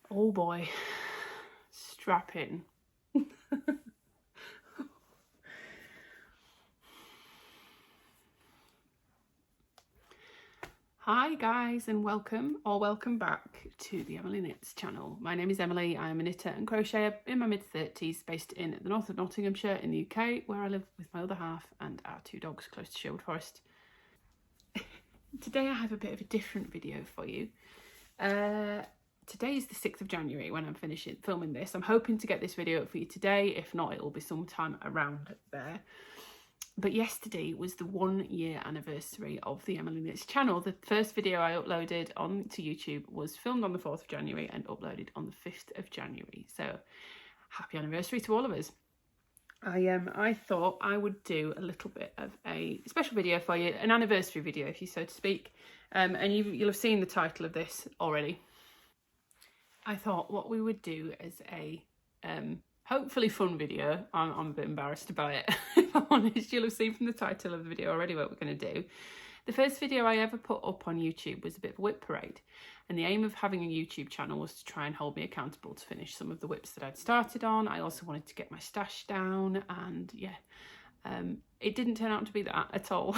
Oh boy, strap in. Hi guys, and welcome back to the Emily Knits channel. My name is Emily. I am a knitter and crocheter in my mid-30s, based in the north of Nottinghamshire in the UK, where I live with my other half and our 2 dogs close to Sherwood Forest. Today I have a bit of a different video for you. Today is the 6th of January when I'm finishing filming this. I'm hoping to get this video up for you today. If not, it will be sometime around there. But yesterday was the 1-year anniversary of the Emily Knits channel. The first video I uploaded onto YouTube was filmed on the 4th of January and uploaded on the 5th of January. So happy anniversary to all of us. I thought I would do a little bit of a special video for you, an anniversary video, if you so to speak. And you'll have seen the title of this already. I thought what we would do as a hopefully fun video. I'm a bit embarrassed about it, if I'm honest. You'll have seen from the title of the video already what we're going to do. The first video I ever put up on YouTube was a bit of a WIP Parade, and the aim of having a YouTube channel was to try and hold me accountable to finish some of the WIPs that I'd started on. I also wanted to get my stash down, and yeah, it didn't turn out to be that at all.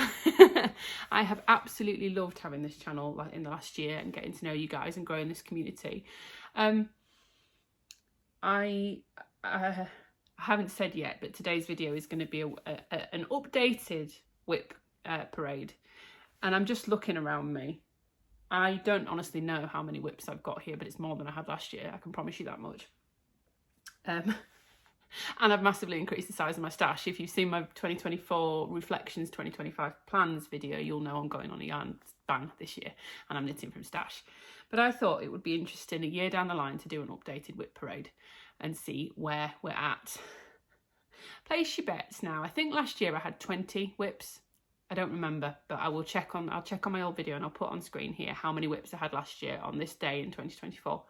I have absolutely loved having this channel in the last year and getting to know you guys and growing this community. I haven't said yet, but today's video is going to be an updated WIP parade. And I'm just looking around me. I don't honestly know how many WIPs I've got here, but it's more than I had last year. I can promise you that much. And I've massively increased the size of my stash. If you've seen my 2024 Reflections 2025 plans video, you'll know I'm going on a yarn ban this year and I'm knitting from stash. But I thought it would be interesting a year down the line to do an updated WIP parade and see where we're at. Place your bets now. I think last year I had 20 WIPs. I don't remember, but I'll check on my old video and I'll put on screen here how many WIPs I had last year on this day in 2024.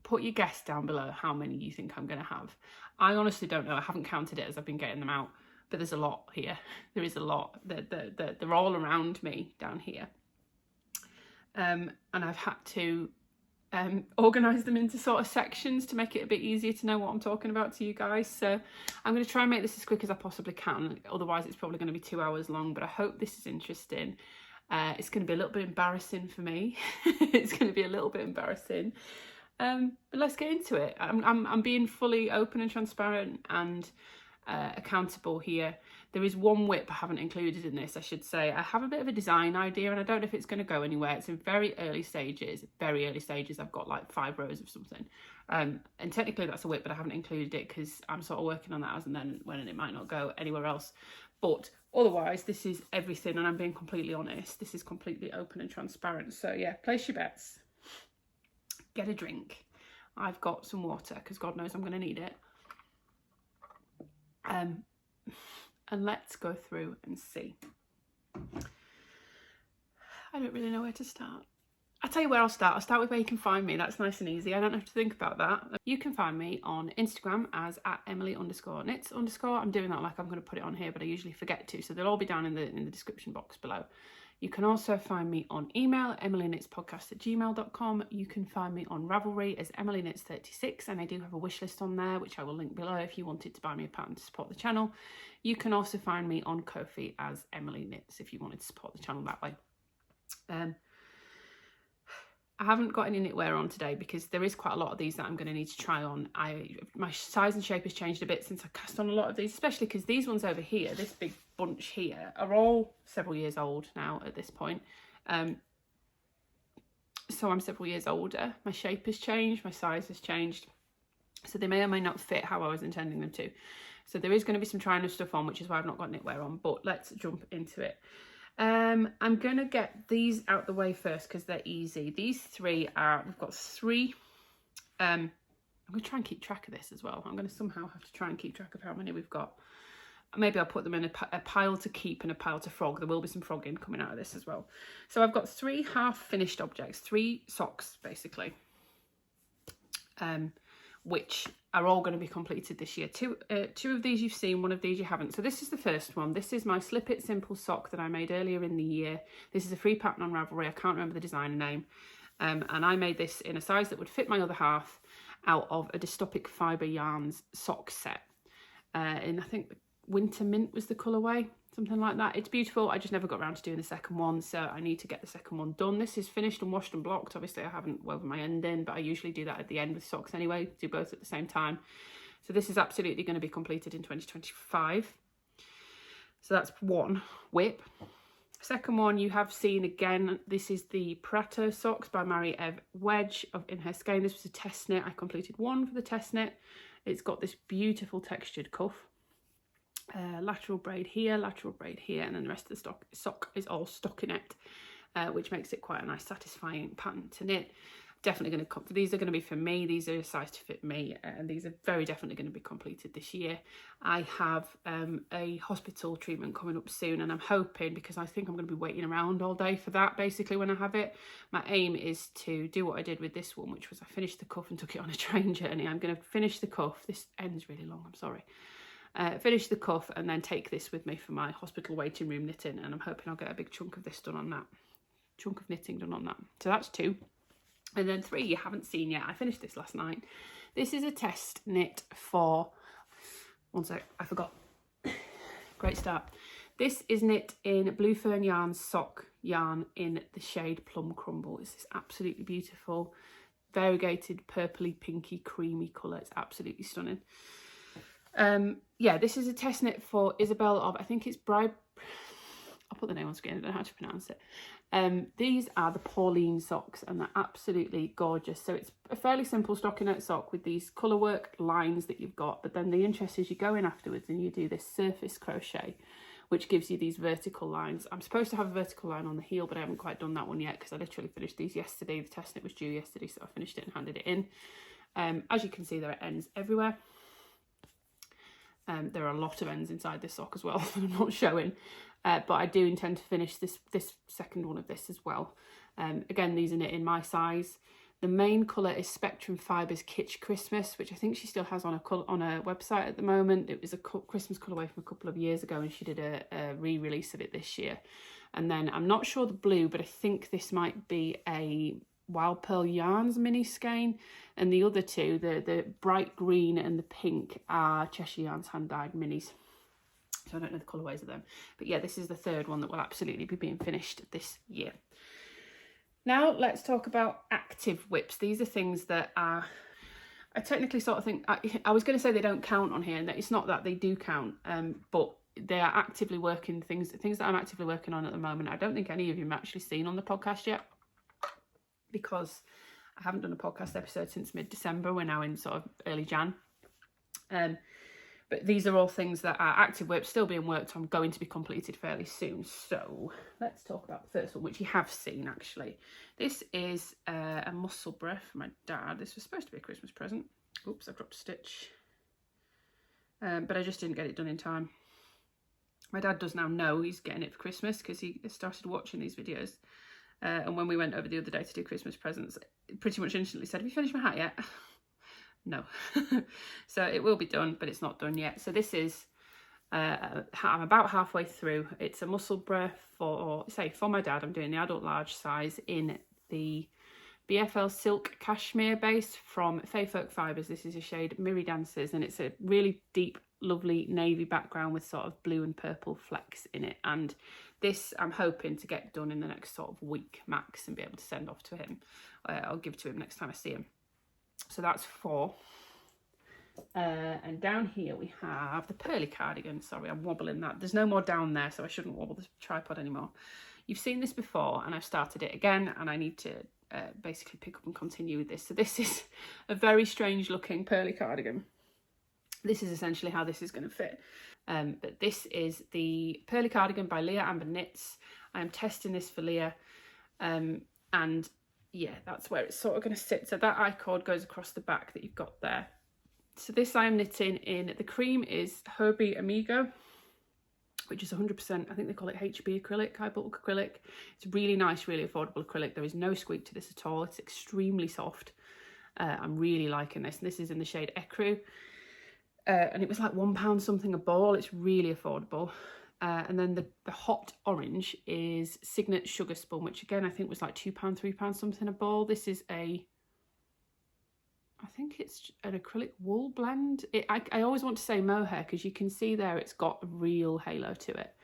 Put your guess down below how many you think I'm going to have. I honestly don't know. I haven't counted it as I've been getting them out, but there's a lot here. There is a lot. They're all around me down here. And I've had to organise them into sort of sections to make it a bit easier to know what I'm talking about to you guys. So I'm going to try and make this as quick as I possibly can. Otherwise, it's probably going to be 2 hours long, but I hope this is interesting. It's going to be a little bit embarrassing for me. It's going to be a little bit embarrassing. But let's get into it. I'm being fully open and transparent and accountable here. There is one WIP I haven't included in this, I should say. I have a bit of a design idea and I don't know if it's going to go anywhere. It's in very early stages. I've got like 5 rows of something. And technically that's a WIP, but I haven't included it because I'm sort of working on that as and then when it might not go anywhere else. But otherwise, this is everything, and I'm being completely honest. This is completely open and transparent. So yeah, place your bets. Get a drink. I've got some water because God knows I'm going to need it. And let's go through and see. I don't really know where to start. I'll tell you where I'll start. I'll start with where you can find me. That's nice and easy. I don't have to think about that. You can find me on Instagram as @Emily_knits_. I'm doing that like I'm going to put it on here, but I usually forget to. So they'll all be down in the description box below. You can also find me on email, emilyknitspodcast@gmail.com. You can find me on Ravelry as emilyknits36, and I do have a wish list on there, which I will link below if you wanted to buy me a pattern to support the channel. You can also find me on Ko-fi as Emily Knits if you wanted to support the channel that way. I haven't got any knitwear on today because there is quite a lot of these that I'm going to need to try on. My size and shape has changed a bit since I cast on a lot of these, especially because these ones over here, this big bunch here, are all several years old now at this point. So I'm several years older. My shape has changed, my size has changed. So they may or may not fit how I was intending them to. So there is going to be some trying of stuff on, which is why I've not got knitwear on, but let's jump into it. I'm going to get these out the way first because they're easy. These 3 are, we've got 3, I'm going to try and keep track of this as well. I'm going to somehow have to try and keep track of how many we've got. Maybe I'll put them in a pile to keep and a pile to frog. There will be some frogging coming out of this as well. So I've got 3 half-finished objects, 3 socks basically, which are all going to be completed this year. Two of these you've seen, one of these you haven't. So this is the first one. This is my Slip It Simple sock that I made earlier in the year. This is a free pattern on Ravelry. I can't remember the designer name. And I made this in a size that would fit my other half out of a Dystopic Fibre Yarns sock set. And I think Winter Mint was the colourway, something like that. It's beautiful. I just never got around to doing the second one, so I need to get the second one done. This is finished and washed and blocked. Obviously I haven't woven my end in, but I usually do that at the end with socks anyway, do both at the same time. So this is absolutely going to be completed in 2025. So that's one WIP. Second one you have seen again. This is the Prato Socks by Marie-Eve Wedge in her skein. This was a test knit. I completed one for the test knit. It's got this beautiful textured cuff. Lateral braid here, and then the rest of the sock is all stockinette, which makes it quite a nice satisfying pattern to knit. Definitely going to come. These are going to be for me. These are a size to fit me, and these are very definitely going to be completed this year. I have a hospital treatment coming up soon, and I'm hoping, because I think I'm going to be waiting around all day for that. Basically, when I have it, my aim is to do what I did with this one, which was I finished the cuff and took it on a train journey. I'm going to finish the cuff. This ends really long. I'm sorry. Finish the cuff and then take this with me for my hospital waiting room knitting, and I'm hoping I'll get a big chunk of this done on that. Chunk of knitting done on that. So that's 2. And then 3 you haven't seen yet. I finished this last night. This is a test knit for, one sec, I forgot. Great start. This is knit in Blue Fern Yarns sock yarn in the shade Plum Crumble. This is absolutely beautiful, variegated purpley pinky creamy colour. It's absolutely stunning. Yeah, this is a test knit for Isabel of, I think it's I'll put the name on screen, I don't know how to pronounce it. These are the Pauline Socks, and they're absolutely gorgeous. So it's a fairly simple stockinette sock with these colour work lines that you've got, but then the interest is you go in afterwards and you do this surface crochet, which gives you these vertical lines. I'm supposed to have a vertical line on the heel, but I haven't quite done that one yet because I literally finished these yesterday. The test knit was due yesterday, so I finished it and handed it in. As you can see, there are ends everywhere. There are a lot of ends inside this sock as well that I'm not showing, but I do intend to finish this second one of this as well. Again, these are knit in my size. The main colour is Spectrum Fibres Kitsch Christmas, which I think she still has on a website at the moment. It was a Christmas colourway from a couple of years ago, and she did a re-release of it this year. And then I'm not sure the blue, but I think this might be a Wild Pearl Yarns mini skein, and the other two, the bright green and the pink, are Cheshire Yarns hand dyed minis. So I don't know the colourways of them, but yeah, this is the third one that will absolutely be being finished this year. Now let's talk about active WIPs. These are things that are, I technically sort of think, I was going to say they don't count on here, and it's not that they do count, but they are actively working things that I'm actively working on at the moment. I don't think any of you have actually seen on the podcast yet, because I haven't done a podcast episode since mid-December. We're now in sort of early Jan. But these are all things that are active WIPs still being worked on, going to be completed fairly soon. So let's talk about the first one, which you have seen actually. This is a Musselburgh for my dad. This was supposed to be a Christmas present. Oops, I've dropped a stitch. But I just didn't get it done in time. My dad does now know he's getting it for Christmas because he started watching these videos. And when we went over the other day to do Christmas presents, pretty much instantly said, have you finished my hat yet? No. So it will be done, but it's not done yet. So this is, I'm about halfway through. It's a Musselburgh for my dad. I'm doing the adult large size in the BFL Silk Cashmere base from Fay Folk Fibres. This is a shade Mirror Dancers, and it's a really deep, lovely navy background with sort of blue and purple flecks in it. And this I'm hoping to get done in the next sort of week max and be able to send off to him. I'll give to him next time I see him. So that's 4. And down here we have the Pearly Cardigan. Sorry, I'm wobbling that. There's no more down there, so I shouldn't wobble the tripod anymore. You've seen this before, and I've started it again, and I need to basically pick up and continue with this. So this is a very strange looking Pearly Cardigan. This is essentially how this is going to fit. But this is the Pearly Cardigan by Leah Amber Knits. I'm testing this for Leah, and yeah, that's where it's sort of going to sit. So that I-cord goes across the back that you've got there. So this I'm knitting in, the cream is Herbie Amigo, which is 100%, I think they call it HB acrylic, high bulk acrylic. It's really nice, really affordable acrylic. There is no squeak to this at all. It's extremely soft. I'm really liking this. This is in the shade Ecru. And it was like £1 something a ball. It's really affordable. And then the hot orange is Signet Sugar Spun, which again I think was like £2, £3 something a ball. This is I think it's an acrylic wool blend. I always want to say mohair because you can see there it's got a real halo to it.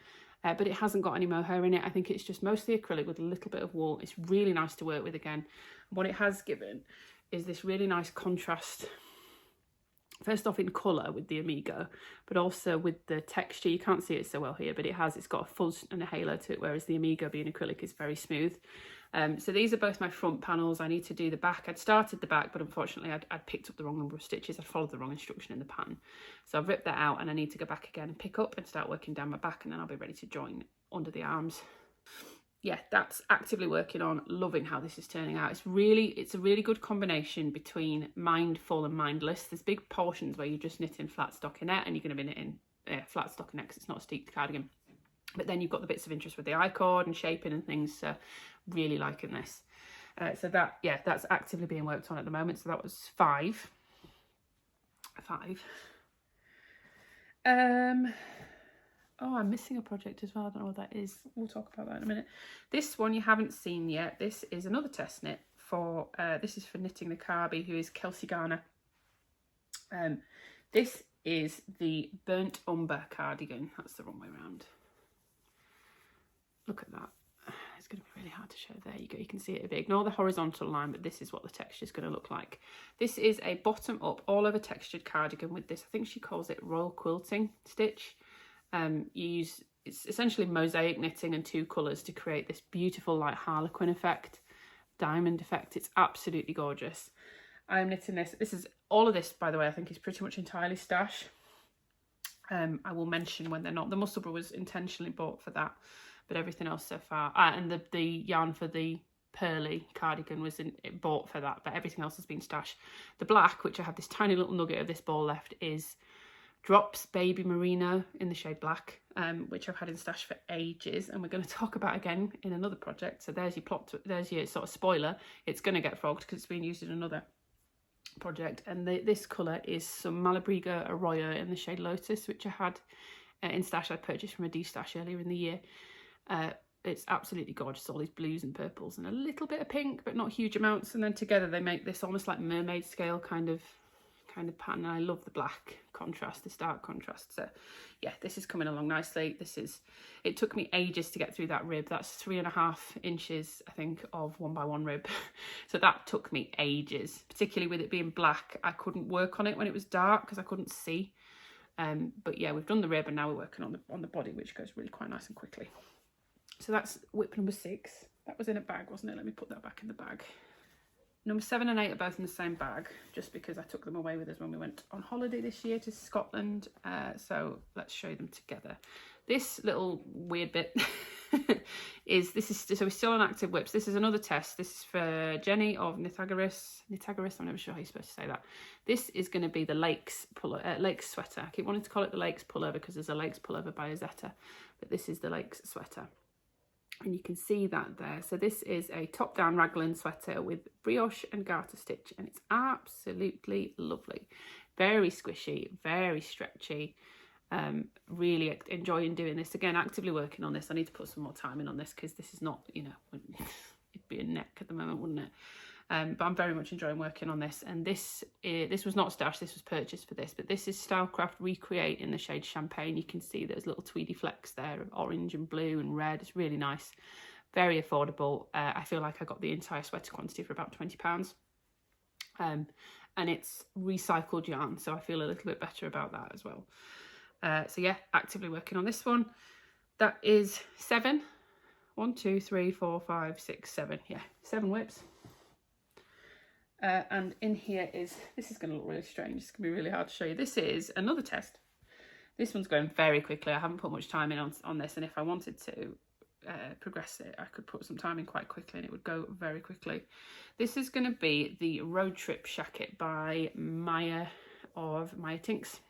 But it hasn't got any mohair in it. I think it's just mostly acrylic with a little bit of wool. It's really nice to work with again. What it has given is this really nice contrast. First off in colour with the Amigo, but also with the texture. You can't see it so well here, but it's got a fuzz and a halo to it, whereas the Amigo being acrylic is very smooth. So these are both my front panels. I need to do the back. I'd started the back, but unfortunately I'd picked up the wrong number of stitches. I'd followed the wrong instruction in the pattern. So I've ripped that out and I need to go back again and pick up and start working down my back, and then I'll be ready to join under the arms. Yeah, that's actively working on. Loving how this is turning out. It's a really good combination between mindful and mindless. There's big portions where you're just knitting flat stockinette and you're going to be knitting flat stockinette because it's not a steeped cardigan. But then you've got the bits of interest with the I-cord and shaping and things. So really liking this. So that's actively being worked on at the moment. So that was 5. Oh, I'm missing a project as well. I don't know what that is. We'll talk about that in a minute. This one you haven't seen yet. This is another test knit for, this is for Knitting the Carby, who is Kelsey Garner. This is the Burnt Umber cardigan. That's the wrong way around. Look at that. It's going to be really hard to show. There you go. You can see it a bit. Ignore the horizontal line, but this is what the texture is going to look like. This is a bottom up all over textured cardigan with this, I think she calls it royal quilting stitch. It's essentially mosaic knitting and 2 colours to create this beautiful like harlequin effect, diamond effect. It's absolutely gorgeous. I'm knitting this. All of this, by the way, I think is pretty much entirely stash. I will mention when they're not. The Musselburgh was intentionally bought for that, but everything else so far, and the yarn for the Pearly Cardigan was bought for that, but everything else has been stashed. The black, which I have this tiny little nugget of this ball left, is Drops Baby Merino in the shade black, which I've had in stash for ages, and we're going to talk about again in another project. So there's your plot, there's your sort of spoiler. It's going to get frogged because it's being used in another project. And this colour is some Malabriga Arroyo in the shade Lotus, which I had in stash. I purchased from a D-stash earlier in the year. It's absolutely gorgeous, all these blues and purples and a little bit of pink, but not huge amounts. And then together they make this almost like mermaid scale kind of pattern. And I love the black contrast, this dark contrast. So yeah, this is coming along nicely. It took me ages to get through that rib. That's 3.5 inches, I think, of 1x1 rib. So that took me ages, particularly with it being black. I couldn't work on it when it was dark because I couldn't see. But yeah, we've done the rib and now we're working on the body, which goes really quite nice and quickly. So that's WIP number 6. That was in a bag, wasn't it? Let me put that back in the bag. Number 7 and 8 are both in the same bag, just because I took them away with us when we went on holiday this year to Scotland. So let's show them together. This little weird bit so we're still on active WIPs. This is another test. This is for Jenny of Nitagoras. I'm never sure how you're supposed to say that. This is going to be the Lakes Sweater. I keep wanting to call it the Lakes Pullover because there's a Lakes Pullover by Azetta, but this is the Lakes Sweater. And you can see that there. So this is a top-down raglan sweater with brioche and garter stitch, and it's absolutely lovely. Very squishy, very stretchy. Really enjoying doing this. Again, actively working on this. I need to put some more time in on this because this is not, it'd be a neck at the moment, wouldn't it? But I'm very much enjoying working on this. And this was not stashed, this was purchased for this, but this is Stylecraft Recreate in the shade Champagne. You can see there's little tweedy flecks there of orange and blue and red. It's really nice, very affordable. I feel like I got the entire sweater quantity for about £20. And it's recycled yarn, so I feel a little bit better about that as well. So yeah, actively working on this one. That is 7. 1, 2, 3, 4, 5, 6, 7. Yeah, 7 WIPs. And in here this is going to look really strange. It's going to be really hard to show you. This is another test. This one's going very quickly. I haven't put much time in on this, and if I wanted to progress it, I could put some time in quite quickly and it would go very quickly. This is going to be the Roadtrip Shacket by Maya of Maya Tinks.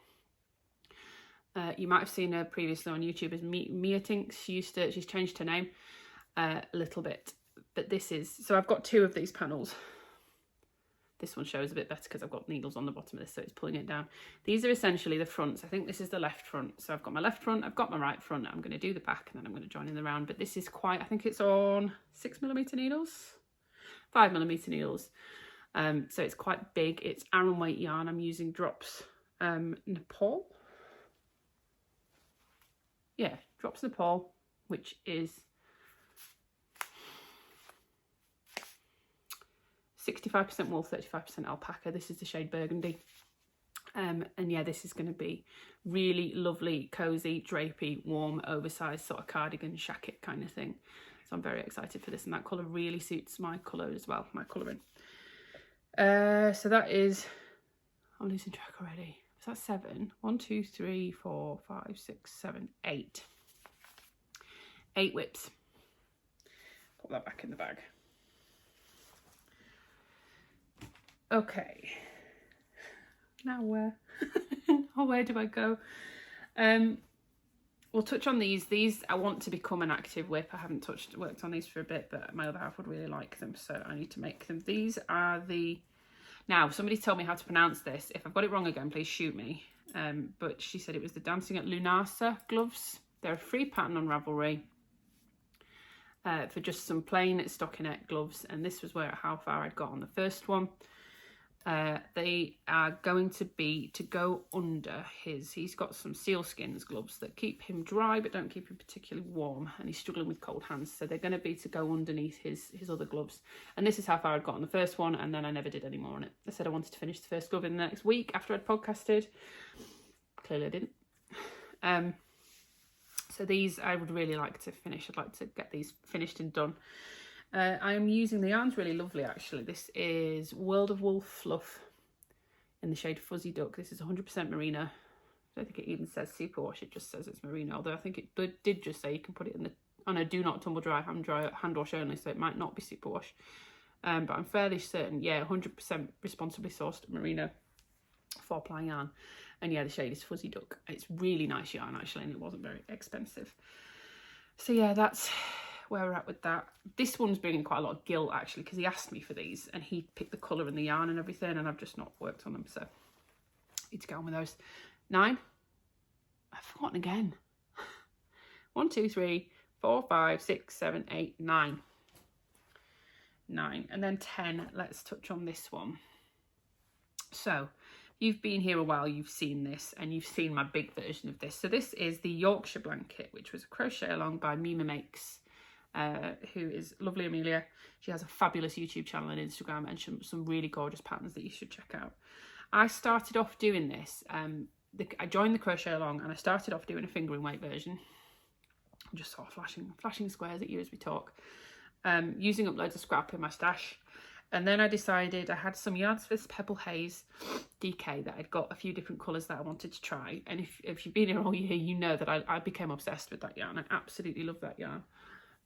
You might have seen her previously on YouTube as Mia Tinks. She's changed her name a little bit, but so I've got 2 of these panels. this one shows a bit better because I've got needles on the bottom of this, so it's pulling it down. These are essentially the fronts. I think this is the left front. So I've got my left front, I've got my right front. I'm going to do the back and then I'm going to join in the round. But this is quite, I think it's on 6mm needles, 5mm needles. So it's quite big. It's Aran weight yarn. I'm using Drops Nepal. Yeah, Drops Nepal, which is 65% wool, 35% alpaca. This is the shade Burgundy. And yeah, this is going to be really lovely, cozy, drapey, warm, oversized sort of cardigan shacket kind of thing. So I'm very excited for this, and that colour really suits my colour as well, my colouring. So that is, I'm losing track already. Is that 7? 1, 2, 3, 4, 5, 6, 7, 8. 8 whips. Put that back in the bag. Okay, now where? Oh, where do I go? We'll touch on these. These, I want to become an active whip. I haven't worked on these for a bit, but my other half would really like them, so I need to make them. These are the, now somebody told me how to pronounce this. If I've got it wrong again, please shoot me. But she said it was the Dancing at Lughnasa gloves. They're a free pattern on Ravelry. For just some plain stockinette gloves, and this was how far I'd got on the first one. They are going to be to go under he's got some sealskins gloves that keep him dry but don't keep him particularly warm, and he's struggling with cold hands, so they're going to be to go underneath his other gloves. And this is how far I'd got on the first one, and then I never did any more on it. I said I wanted to finish the first glove in the next week after I'd podcasted. Clearly I didn't. So these I would really like to finish. I'd like to get these finished and done. I am using, the yarn's really lovely actually. This is World of Wool Fluff in the shade Fuzzy Duck. This is 100% merino. I don't think it even says superwash, it just says it's merino, although I think it did just say you can put it in the, on a do not tumble dry, hand wash only, so it might not be superwash. But I'm fairly certain, yeah, 100% responsibly sourced merino 4-ply yarn. And yeah, the shade is Fuzzy Duck. It's really nice yarn actually, and it wasn't very expensive. So yeah, that's where we're at with that. This one's bringing quite a lot of guilt actually, because he asked me for these and he picked the colour and the yarn and everything, and I've just not worked on them, so need to get on with those. 9. I've forgotten again. 1, 2, 3, 4, 5, 6, 7, 8, 9. 9. And then 10, let's touch on this one. So you've been here a while, you've seen this, and you've seen my big version of this. So this is the Yorkshire Blanket, which was a crochet along by Mima Makes, who is lovely Amelia. She has a fabulous YouTube channel and Instagram, and some really gorgeous patterns that you should check out. I started off doing this, I joined the crochet along and I started off doing a fingering weight version. I'm just sort of flashing squares at you as we talk, using up loads of scrap in my stash. And then I decided, I had some yarns for this Pebble Haze DK that I'd got a few different colours that I wanted to try. And if you've been here all year, you know that I became obsessed with that yarn. I absolutely love that yarn.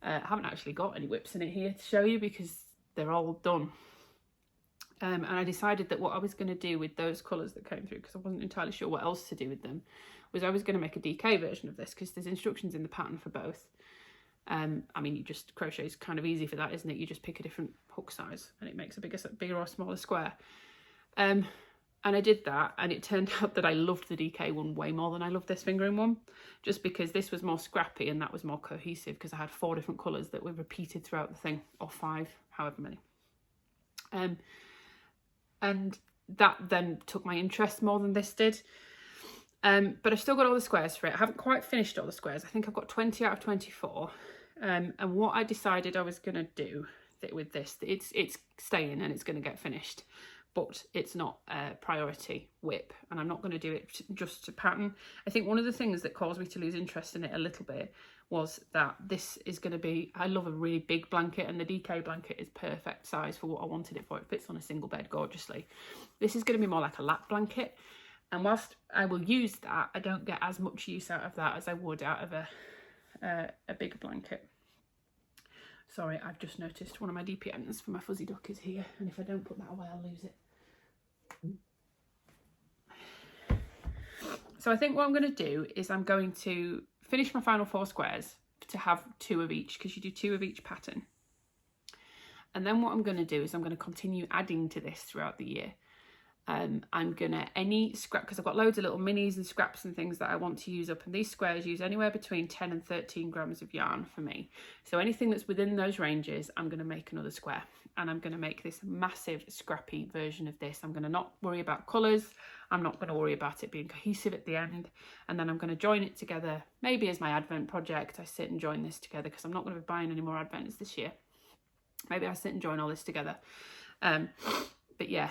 I haven't actually got any whips in it here to show you because they're all done. And I decided that what I was going to do with those colours that came through, because I wasn't entirely sure what else to do with them, was I was going to make a DK version of this, because there's instructions in the pattern for both. I mean, you just, crochet is kind of easy for that, isn't it? You just pick a different hook size and it makes a bigger or smaller square. And I did that, and it turned out that I loved the DK one way more than I loved this fingering one, just because this was more scrappy and that was more cohesive, because I had 4 different colours that were repeated throughout the thing, or 5, however many. And that then took my interest more than this did. But I've still got all the squares for it. I haven't quite finished all the squares. I think I've got 20 out of 24. And what I decided I was going to do with this, it's staying and it's going to get finished, but it's not a priority whip, and I'm not going to do it just to pattern. I think one of the things that caused me to lose interest in it a little bit was that this is going to be, I love a really big blanket, and the DK blanket is perfect size for what I wanted it for. It fits on a single bed gorgeously. This is going to be more like a lap blanket, and whilst I will use that, I don't get as much use out of that as I would out of a bigger blanket. Sorry, I've just noticed one of my DPNs for my fuzzy duck is here, and if I don't put that away, I'll lose it. So I think what I'm going to do is I'm going to finish my final 4 squares to have 2 of each, because you do 2 of each pattern. And then what I'm going to do is I'm going to continue adding to this throughout the year. I'm gonna, any scrap, because I've got loads of little minis and scraps and things that I want to use up, and these squares use anywhere between 10 and 13 grams of yarn for me. So anything that's within those ranges, I'm gonna make another square, and I'm gonna make this massive scrappy version of this. I'm gonna not worry about colours, I'm not gonna worry about it being cohesive at the end, and then I'm gonna join it together, maybe as my Advent project. I sit and join this together because I'm not gonna be buying any more Advents this year. Maybe I sit and join all this together. But yeah,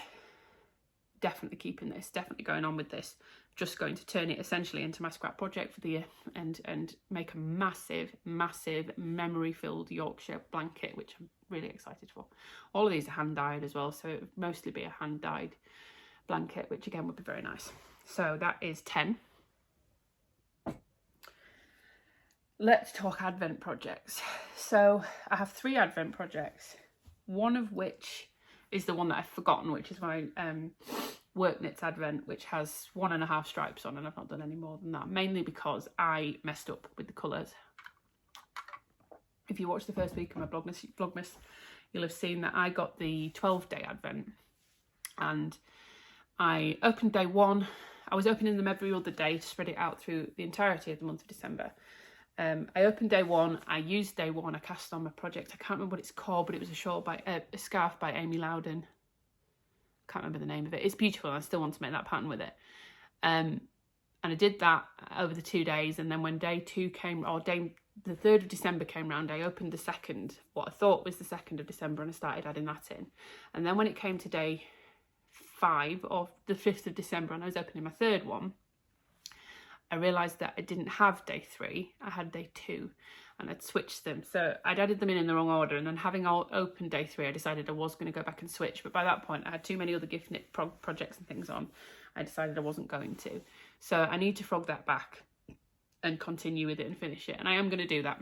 definitely keeping this, definitely going on with this. Just going to turn it essentially into my scrap project for the year, and make a massive memory filled Yorkshire blanket, which I'm really excited for. All of these are hand dyed as well, so it would mostly be a hand dyed blanket, which again would be very nice. So that is 10. Let's talk Advent projects. So I have 3 Advent projects, one of which is the one that I've forgotten, which is my work knits Advent, which has 1.5 stripes on, and I've not done any more than that, mainly because I messed up with the colours. If you watched the first week of my Vlogmas, you'll have seen that I got the 12-day Advent, and I opened day 1. I was opening them every other day to spread it out through the entirety of the month of December. I opened day 1, I used day 1, I cast on my project. I can't remember what it's called, but it was a scarf by Amy Loudon. Can't remember the name of it. It's beautiful, and I still want to make that pattern with it. And I did that over the 2 days, and then when day 2 came, or the 3rd of December came round, I opened the 2nd, what I thought was the 2nd of December, and I started adding that in. And then when it came to day 5, or the 5th of December, and I was opening my 3rd one, I realised that I didn't have day 3, I had day 2, and I'd switched them. So I'd added them in the wrong order, and then having all opened day 3, I decided I was going to go back and switch. But by that point, I had too many other gift knit projects and things on. I decided I wasn't going to. So I need to frog that back and continue with it and finish it. And I am going to do that.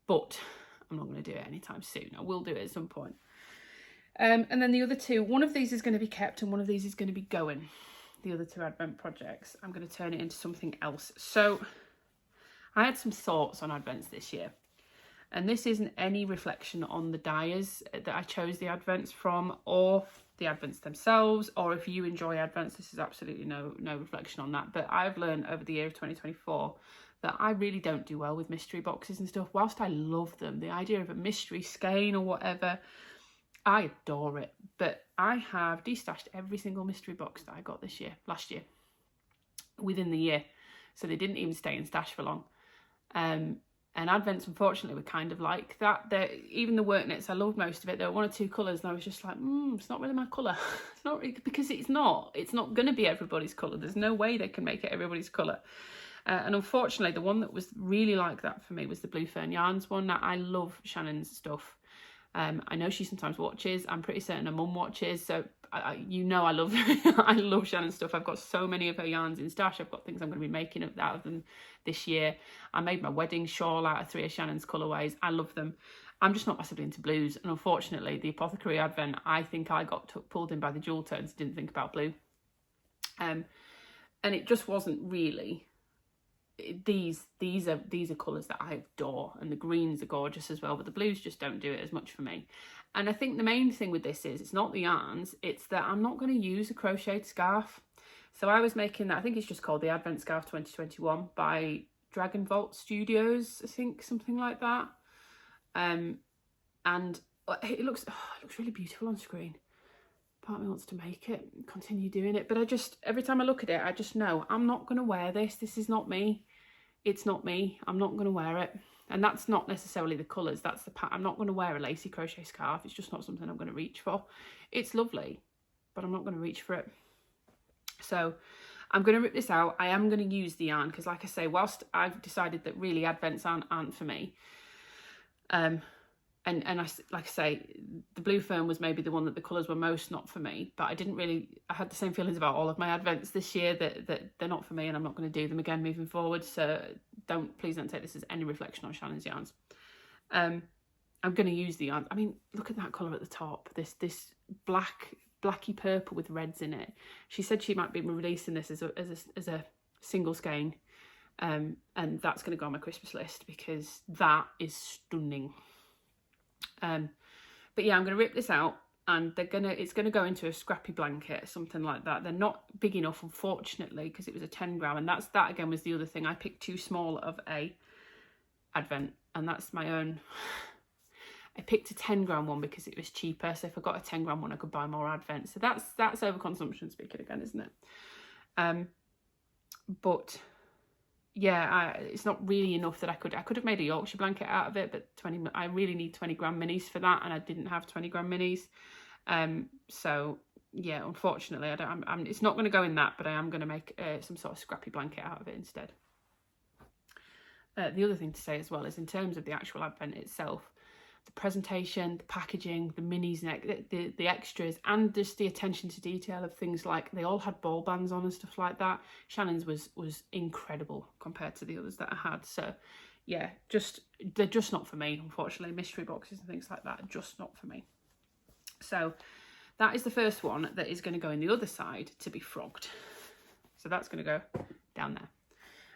But I'm not going to do it anytime soon. I will do it at some point. And then the other 2, one of these is going to be kept and one of these is going to be going. The other 2 Advent projects, I'm going to turn it into something else. So I had some thoughts on Advents this year, and this isn't any reflection on the dyers that I chose the Advents from, or the Advents themselves, or if you enjoy Advents, this is absolutely no reflection on that. But I've learned over the year of 2024 that I really don't do well with mystery boxes and stuff. Whilst I love them, the idea of a mystery skein or whatever, I adore it, but I have destashed every single mystery box that I got last year, within the year. So they didn't even stay in stash for long. And Advents, unfortunately, were kind of like that. Even the work knits, I loved most of it. There were 1 or 2 colours, and I was just like, it's not really my colour. It's not really, because it's not going to be everybody's colour. There's no way they can make it everybody's colour. And unfortunately, the one that was really like that for me was the Blue Fern Yarns one. Now, I love Shannon's stuff. I know she sometimes watches. I'm pretty certain her mum watches. So, I love I love Shannon's stuff. I've got so many of her yarns in stash. I've got things I'm going to be making out of them this year. I made my wedding shawl out of 3 of Shannon's colourways. I love them. I'm just not massively into blues. And unfortunately, the Apothecary Advent, I think I got pulled in by the jewel tones, didn't think about blue. And it just wasn't really... These are colours that I adore, and the greens are gorgeous as well, but the blues just don't do it as much for me. And I think the main thing with this is it's not the yarns, it's that I'm not going to use a crocheted scarf. So I was making that, I think it's just called the Advent Scarf 2021 by Dragon Vault Studios, I think, something like that. And it looks really beautiful on screen. Part of me wants to make it, continue doing it, but every time I look at it, I just know I'm not going to wear this. This is not me. It's not me. I'm not going to wear it. And that's not necessarily the colours. That's the pattern. I'm not going to wear a lacy crochet scarf. It's just not something I'm going to reach for. It's lovely, but I'm not going to reach for it. So I'm going to rip this out. I am going to use the yarn because, like I say, whilst I've decided that really Advents aren't for me, and like I say, the Blue Fern was maybe the one that the colours were most not for me, but I had the same feelings about all of my Advents this year, that they're not for me, and I'm not going to do them again moving forward. So please don't take this as any reflection on Shannon's yarns. I'm going to use the yarn. I mean, look at that colour at the top. This blacky purple with reds in it. She said she might be releasing this as a single skein, and that's going to go on my Christmas list because that is stunning. But yeah, I'm going to rip this out, and it's going to go into a scrappy blanket or something like that. They're not big enough, unfortunately, because it was a 10 gram, and that again was the other thing. I picked too small of a advent, and that's my own. I picked a 10 gram one because it was cheaper, so if I got a 10 gram one I could buy more advent. So that's overconsumption speaking again, isn't it? But yeah, it's not really enough that I could have made a Yorkshire blanket out of it, but I really need 20 gram minis for that, and I didn't have 20 gram minis. So yeah, unfortunately it's not going to go in that, but I am going to make some sort of scrappy blanket out of it instead. The other thing to say as well is, in terms of the actual advent itself, the presentation, the packaging, the minis, the extras, and just the attention to detail of things like they all had ball bands on and stuff like that. Shannon's was incredible compared to the others that I had. So yeah, they're just not for me, unfortunately. Mystery boxes and things like that are just not for me. So that is the first one that is going to go in the other side to be frogged. So that's going to go down there.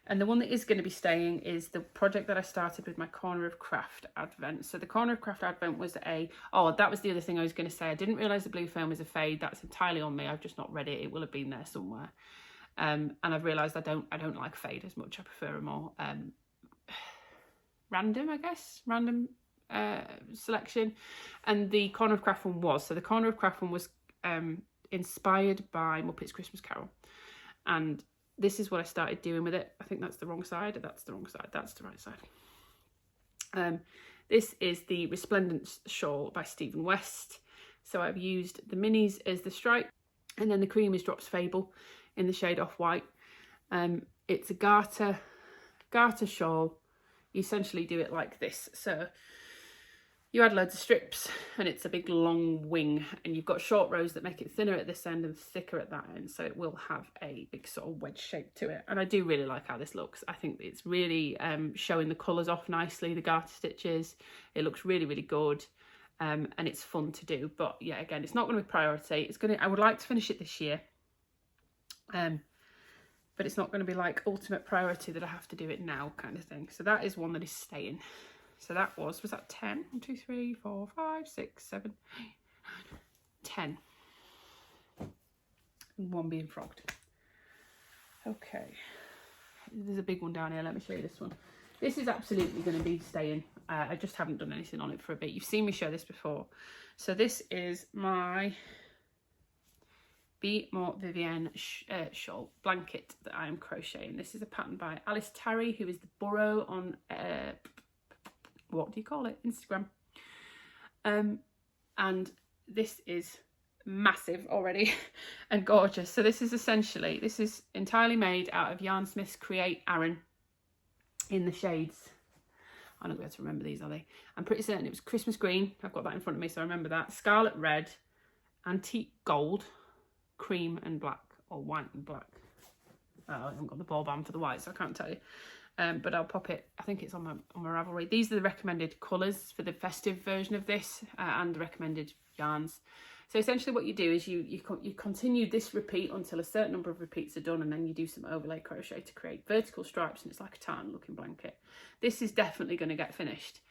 And the one that is going to be staying is the project that I started with my Corner of Craft Advent. So the Corner of Craft Advent was that was the other thing I was going to say. I didn't realise the blue foam was a fade. That's entirely on me. I've just not read it. It will have been there somewhere. And I've realised I don't like fade as much. I prefer a more random selection. And the Corner of Craft one was. So the Corner of Craft one was inspired by Muppets Christmas Carol. And this is what I started doing with it. I think that's the wrong side. That's the wrong side. That's the right side. This is the Resplendence Shawl by Stephen West. So I've used the minis as the stripe, and then the cream is Drops Fable in the shade Off-White. It's a garter shawl. You essentially do it like this. So you add loads of strips, and it's a big long wing, and you've got short rows that make it thinner at this end and thicker at that end, so it will have a big sort of wedge shape to it. And I do really like how this looks. I think it's really showing the colours off nicely, the garter stitches. It looks really, really good, and it's fun to do. But yeah, again, it's not going to be priority. I would like to finish it this year, but it's not going to be like ultimate priority that I have to do it now kind of thing. So that is one that is staying. So that was that 10? 1, 2, 3, 4, 5, 6, 7, 8, 9, 10. And one being frogged. Okay. There's a big one down here. Let me show you this one. This is absolutely going to be staying. I just haven't done anything on it for a bit. You've seen me show this before. So this is my More Vivienne shawl blanket that I am crocheting. This is a pattern by Alice Tarry, who is the Burrow on what do you call it? Instagram. And this is massive already and gorgeous. So this is entirely made out of Yarnsmith's Create Aran in the shades. I'm not going to be able to remember these, are they? I'm pretty certain it was Christmas green. I've got that in front of me, so I remember that. Scarlet red, antique gold, cream and black, or white and black. Oh, I haven't got the ball band for the white, so I can't tell you. But I'll pop it. I think it's on my Ravelry. These are the recommended colours for the festive version of this, and the recommended yarns. So essentially what you do is you continue this repeat until a certain number of repeats are done, and then you do some overlay crochet to create vertical stripes, and it's like a tartan looking blanket. This is definitely going to get finished.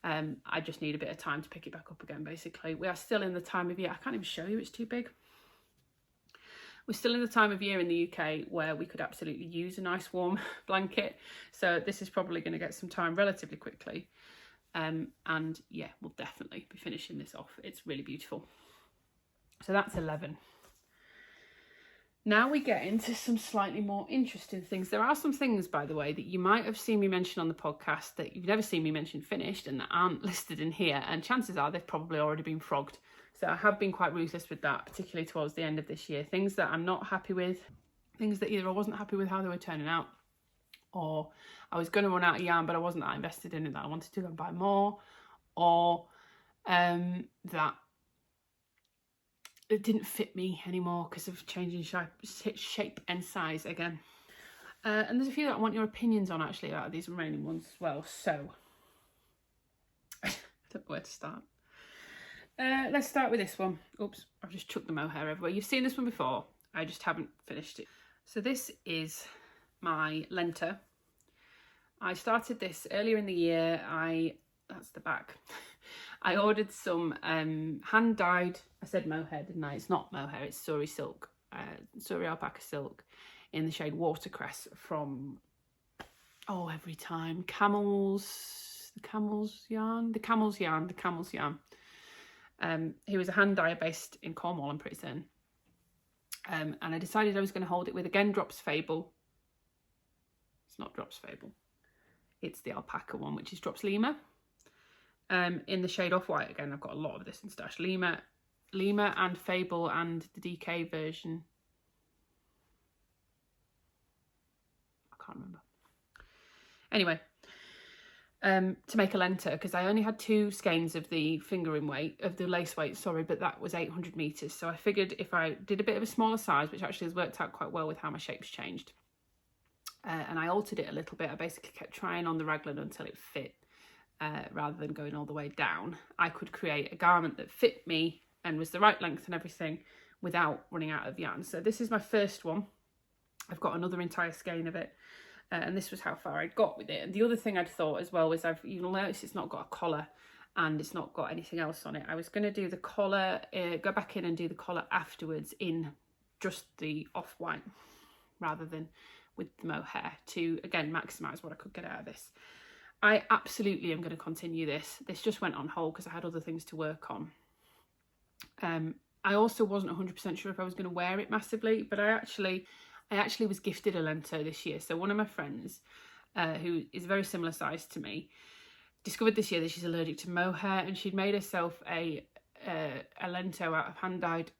I just need a bit of time to pick it back up again, basically. We are still in the time of year. I can't even show you, it's too big. We're still in the time of year in the UK where we could absolutely use a nice warm blanket. So this is probably going to get some time relatively quickly. And yeah, we'll definitely be finishing this off. It's really beautiful. So that's 11. Now we get into some slightly more interesting things. There are some things, by the way, that you might have seen me mention on the podcast that you've never seen me mention finished and that aren't listed in here. And chances are they've probably already been frogged. So I have been quite ruthless with that, particularly towards the end of this year. Things that I'm not happy with, things that either I wasn't happy with how they were turning out, or I was going to run out of yarn but I wasn't that invested in it that I wanted to go and buy more, or that it didn't fit me anymore because of changing shape and size again. And there's a few that I want your opinions on actually out of these remaining ones as well. So I don't know where to start. Let's start with this one. Oops, I've just chucked the mohair everywhere. You've seen this one before, I just haven't finished it. So this is my Lento. I started this earlier in the year. That's the back. I ordered some hand dyed, I said mohair, didn't I? It's not mohair, it's Surrey silk, Surrey alpaca silk in the shade Watercress from, oh, every time, Camel's Yarn. He was a hand dyer based in Cornwall, I'm pretty certain. And I decided I was going to hold it with, again, Drops Fable. It's not Drops Fable. It's the alpaca one, which is Drops Lemma. In the shade Off-White. Again, I've got a lot of this in stash. Lemma and Fable and the DK version. I can't remember. Anyway, to make a Lento, because I only had 2 skeins of the fingering weight, of the lace weight, sorry, but that was 800 meters. So I figured if I did a bit of a smaller size, which actually has worked out quite well with how my shape's changed, and I altered it a little bit. I basically kept trying on the raglan until it fit, rather than going all the way down. I could create a garment that fit me and was the right length and everything without running out of yarn. So this is my first one. I've got another entire skein of it. And this was how far I'd got with it. And the other thing I'd thought as well was, you'll notice it's not got a collar and it's not got anything else on it. I was going to do the collar, go back in and do the collar afterwards in just the Off-White rather than with the mohair, to, again, maximise what I could get out of this. I absolutely am going to continue this. This just went on hold because I had other things to work on. I also wasn't 100% sure if I was going to wear it massively, but I actually was gifted a Lento this year. So one of my friends, who is a very similar size to me, discovered this year that she's allergic to mohair, and she'd made herself a Lento out of hand-dyed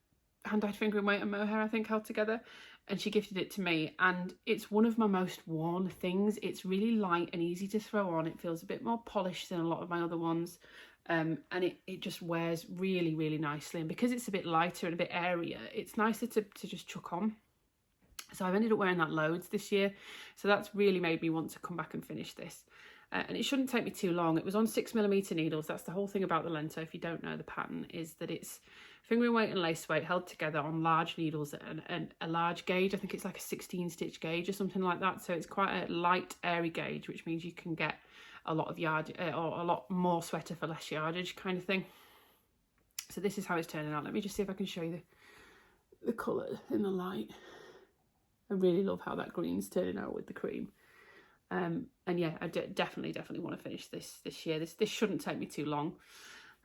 fingering weight and mohair, I think, held together, and she gifted it to me. And it's one of my most worn things. It's really light and easy to throw on. It feels a bit more polished than a lot of my other ones, and it just wears really, really nicely. And because it's a bit lighter and a bit airier, it's nicer to just chuck on. So I've ended up wearing that loads this year. So that's really made me want to come back and finish this. And it shouldn't take me too long. It was on 6mm needles. That's the whole thing about the Lento, if you don't know the pattern, is that it's fingering weight and lace weight held together on large needles and a large gauge. I think it's like a 16-stitch gauge or something like that. So it's quite a light, airy gauge, which means you can get a lot of yard, or a lot more sweater for less yardage kind of thing. So this is how it's turning out. Let me just see if I can show you the colour in the light. I really love how that green's turning out with the cream. And yeah, I definitely want to finish this year. This shouldn't take me too long.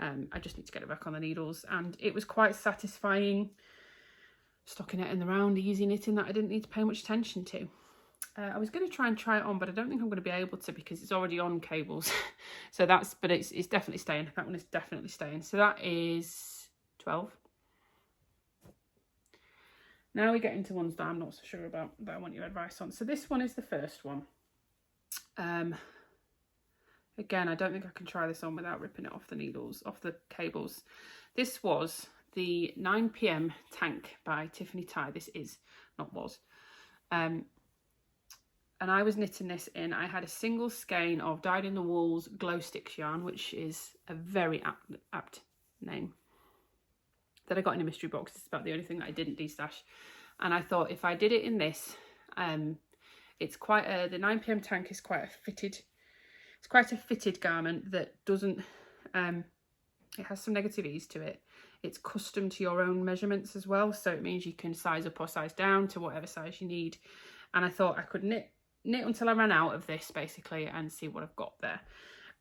I just need to get it back on the needles. And it was quite satisfying stocking it in the round, easy knitting that I didn't need to pay much attention to. I was going to try it on, but I don't think I'm going to be able to because it's already on cables. So but it's definitely staying. That one is definitely staying. So that is 12. Now we get into ones that I'm not so sure about, that I want your advice on. So this one is the first one. Again, I don't think I can try this on without ripping it off the needles, off the cables. This was the 9 PM Tank by Tiffany Ty. This is, not was. And I was knitting this in, I had a single skein of Dyed in the Wools Glow Sticks yarn, which is a very apt name, that I got in a mystery box. It's about the only thing that I didn't destash. And I thought if I did it in this, it's quite a, the 9 PM Tank is quite a fitted, it's quite a fitted garment that doesn't, it has some negative ease to it. It's custom to your own measurements as well. So it means you can size up or size down to whatever size you need. And I thought I could knit until I ran out of this basically and see what I've got there.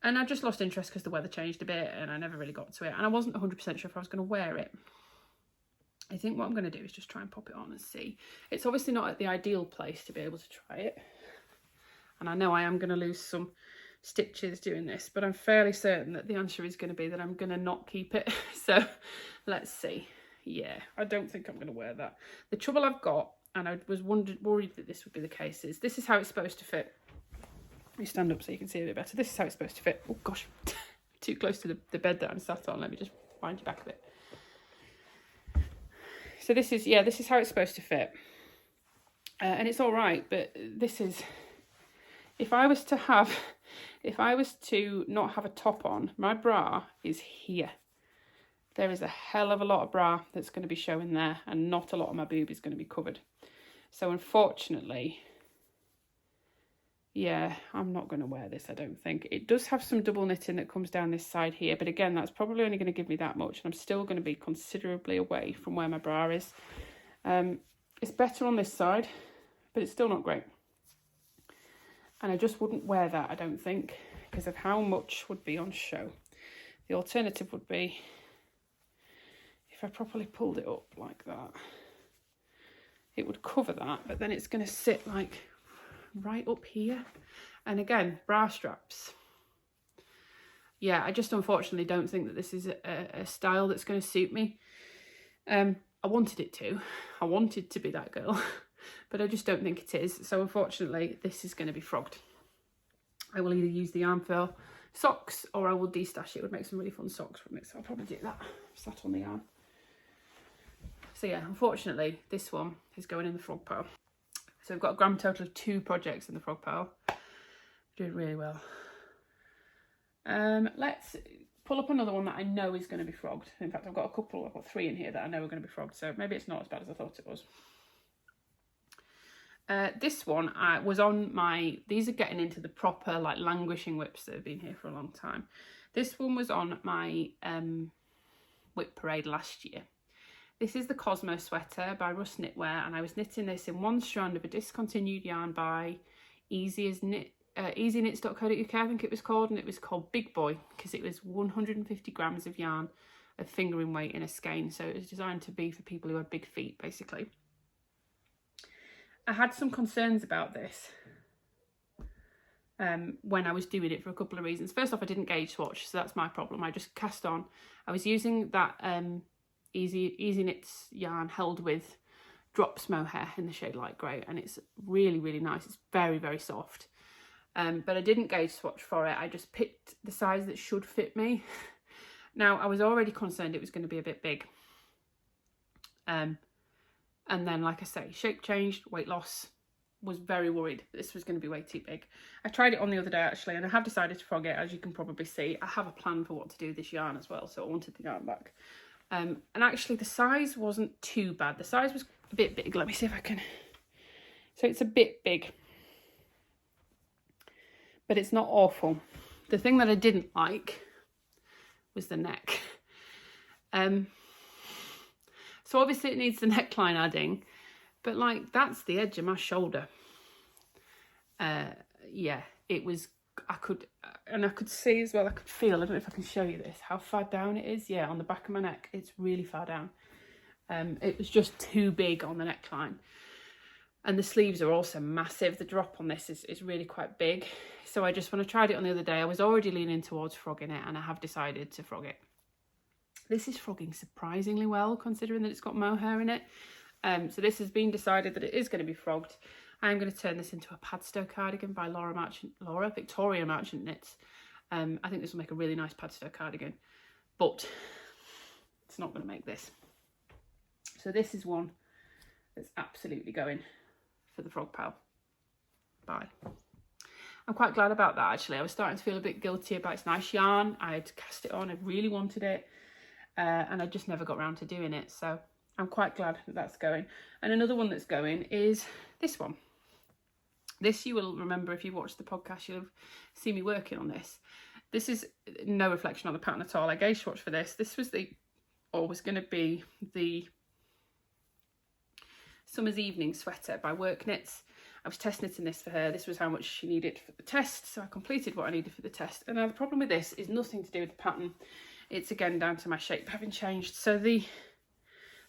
And I just lost interest because the weather changed a bit and I never really got to it. And I wasn't 100% sure if I was going to wear it. I think what I'm going to do is just try and pop it on and see. It's obviously not at the ideal place to be able to try it. And I know I am going to lose some stitches doing this, but I'm fairly certain that the answer is going to be that I'm going to not keep it. So let's see. Yeah, I don't think I'm going to wear that. The trouble I've got, and I was worried that this would be the case, is this is how it's supposed to fit. Let me stand up so you can see a bit better. This is how it's supposed to fit. Oh gosh, too close to the bed that I'm sat on. Let me just wind you back a bit. So this is, yeah, this is how it's supposed to fit. And it's all right, but this is, if I was to not have a top on, my bra is here. There is a hell of a lot of bra that's going to be showing there, and not a lot of my boob is going to be covered. So unfortunately, yeah, I'm not going to wear this, I don't think. It does have some double knitting that comes down this side here, but again, that's probably only going to give me that much, and I'm still going to be considerably away from where my bra is. It's better on this side, but it's still not great. And I just wouldn't wear that, I don't think, because of how much would be on show. The alternative would be if I properly pulled it up like that. It would cover that, but then it's going to sit like right up here. And again, bra straps. Yeah, I just unfortunately don't think that this is a style that's going to suit me. I wanted it to. I wanted to be that girl, but I just don't think it is. So unfortunately, this is going to be frogged. I will either use the yarn for socks or I will destash it. It would make some really fun socks from it, so I'll probably do that. Sat on the yarn. So yeah, unfortunately, this one is going in the frog pile. So we've got a grand total of 2 projects in the frog pile. Doing really well. Let's pull up another one that I know is going to be frogged. In fact, I've got 3 in here that I know are going to be frogged, so maybe it's not as bad as I thought it was. This one was on my, these are getting into the proper like languishing whips that have been here for a long time. This one was on my WIP Parade last year. This is the Cosmo Sweater by Russ Knitwear, and I was knitting this in 1 strand of a discontinued yarn by easyknits.co.uk, I think it was called, and it was called Big Boy because it was 150 grams of yarn of fingering weight in a skein, so it was designed to be for people who had big feet, basically. I had some concerns about this when I was doing it for a couple of reasons. First off, I didn't gauge swatch, so that's my problem. I just cast on. I was using that Easy Knits yarn held with Drops Mohair in the shade light grey, and it's really, really nice. It's very, very soft. But I didn't gauge swatch for it. I just picked the size that should fit me. Now, I was already concerned it was going to be a bit big. And then, like I say, shape changed, weight loss. Was very worried this was going to be way too big. I tried it on the other day actually, and I have decided to frog it, as you can probably see. I have a plan for what to do with this yarn as well, so I wanted the yarn back. And actually the size wasn't too bad. The size was a bit big. Let me see if I can. So it's a bit big, but it's not awful. The thing that I didn't like was the neck. So obviously it needs the neckline adding, but like that's the edge of my shoulder. Yeah, it was, I could see as well, I could feel, I don't know if I can show you this, how far down it is. Yeah, on the back of my neck, it's really far down. It was just too big on the neckline. And the sleeves are also massive. The drop on this is really quite big. So I just, when I tried it on the other day, I was already leaning towards frogging it, and I have decided to frog it. This is frogging surprisingly well, considering that it's got mohair in it. So this has been decided that it is going to be frogged. I'm going to turn this into a Padstow cardigan by Victoria Merchant Knits. I think this will make a really nice Padstow cardigan, but it's not going to make this. So this is one that's absolutely going for the frog pile. Bye. I'm quite glad about that actually. I was starting to feel a bit guilty about its nice yarn. I had cast it on, I really wanted it, and I just never got around to doing it. So I'm quite glad that that's going. And another one that's going is this one. This you will remember if you've watched the podcast, you'll have seen me working on this. This is no reflection on the pattern at all. I gauge swatch for this. This was was going to be the Summer's Evening Sweater by Work Knits. I was test knitting this for her. This was how much she needed for the test, so I completed what I needed for the test. And now the problem with this is nothing to do with the pattern. It's again down to my shape having changed. So the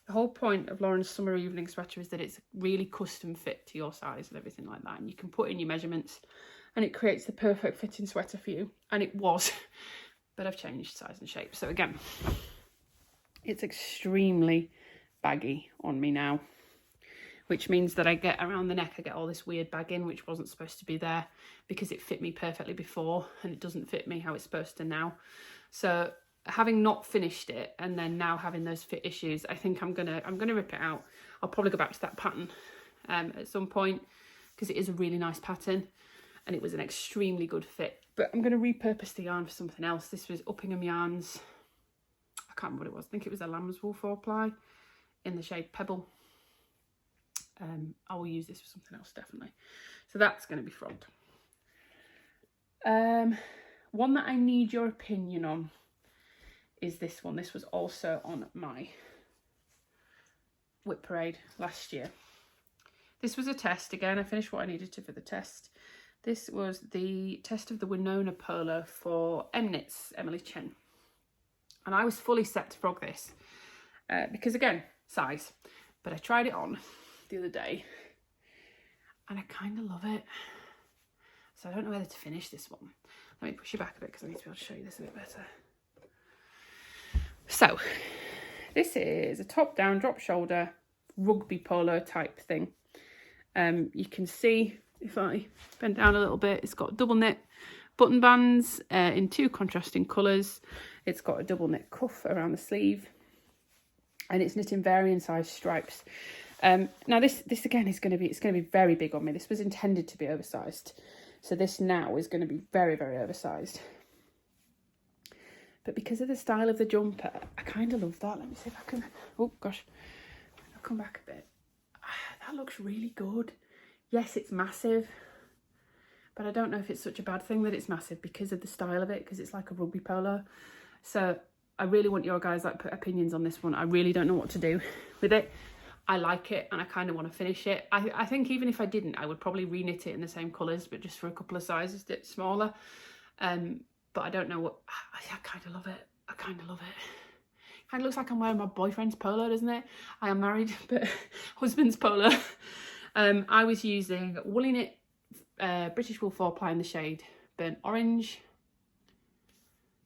whole point of Lauren's Summer Evening Sweater is that it's really custom fit to your size and everything like that. And you can put in your measurements and it creates the perfect fitting sweater for you. And it was, but I've changed size and shape. So again, it's extremely baggy on me now, which means that I get around the neck, I get all this weird bagging, which wasn't supposed to be there because it fit me perfectly before, and it doesn't fit me how it's supposed to now. So having not finished it and then now having those fit issues, I think I'm gonna rip it out. I'll probably go back to that pattern at some point because it is a really nice pattern and it was an extremely good fit. But I'm gonna repurpose the yarn for something else. This was Uppingham Yarns. I can't remember what it was. I think it was a lamb's wool 4-ply in the shade Pebble. I will use this for something else definitely. So that's going to be frogged. One that I need your opinion on is this one. This was also on my WIP Parade last year. This was a test. Again, I finished what I needed to for the test. This was the test of the Winona Polo for Knits, Emily Chen. And I was fully set to frog this because, again, size. But I tried it on the other day and I kind of love it. So I don't know whether to finish this one. Let me push you back a bit because I need to be able to show you this a bit better. So this is a top-down, drop-shoulder, rugby polo type thing. You can see, if I bend down a little bit, it's got double knit button bands in 2 contrasting colours. It's got a double knit cuff around the sleeve, and it's knit in varying size stripes. Now this again is going to be very big on me. This was intended to be oversized, so this now is going to be very, very oversized. But because of the style of the jumper, I kind of love that. Let me see if I can. Oh gosh, I'll come back a bit. That looks really good. Yes, it's massive, but I don't know if it's such a bad thing that it's massive because of the style of it, because it's like a rugby polo. So I really want your guys' opinions on this one. I really don't know what to do with it. I like it and I kind of want to finish it. I think even if I didn't, I would probably reknit it in the same colours, but just for a couple of sizes smaller. But I don't know what. I kind of love it. I kind of love it. Kind of looks like I'm wearing my boyfriend's polo, doesn't it? I am married, but husband's polo. I was using woolly knit British wool 4-ply in the shade burnt orange,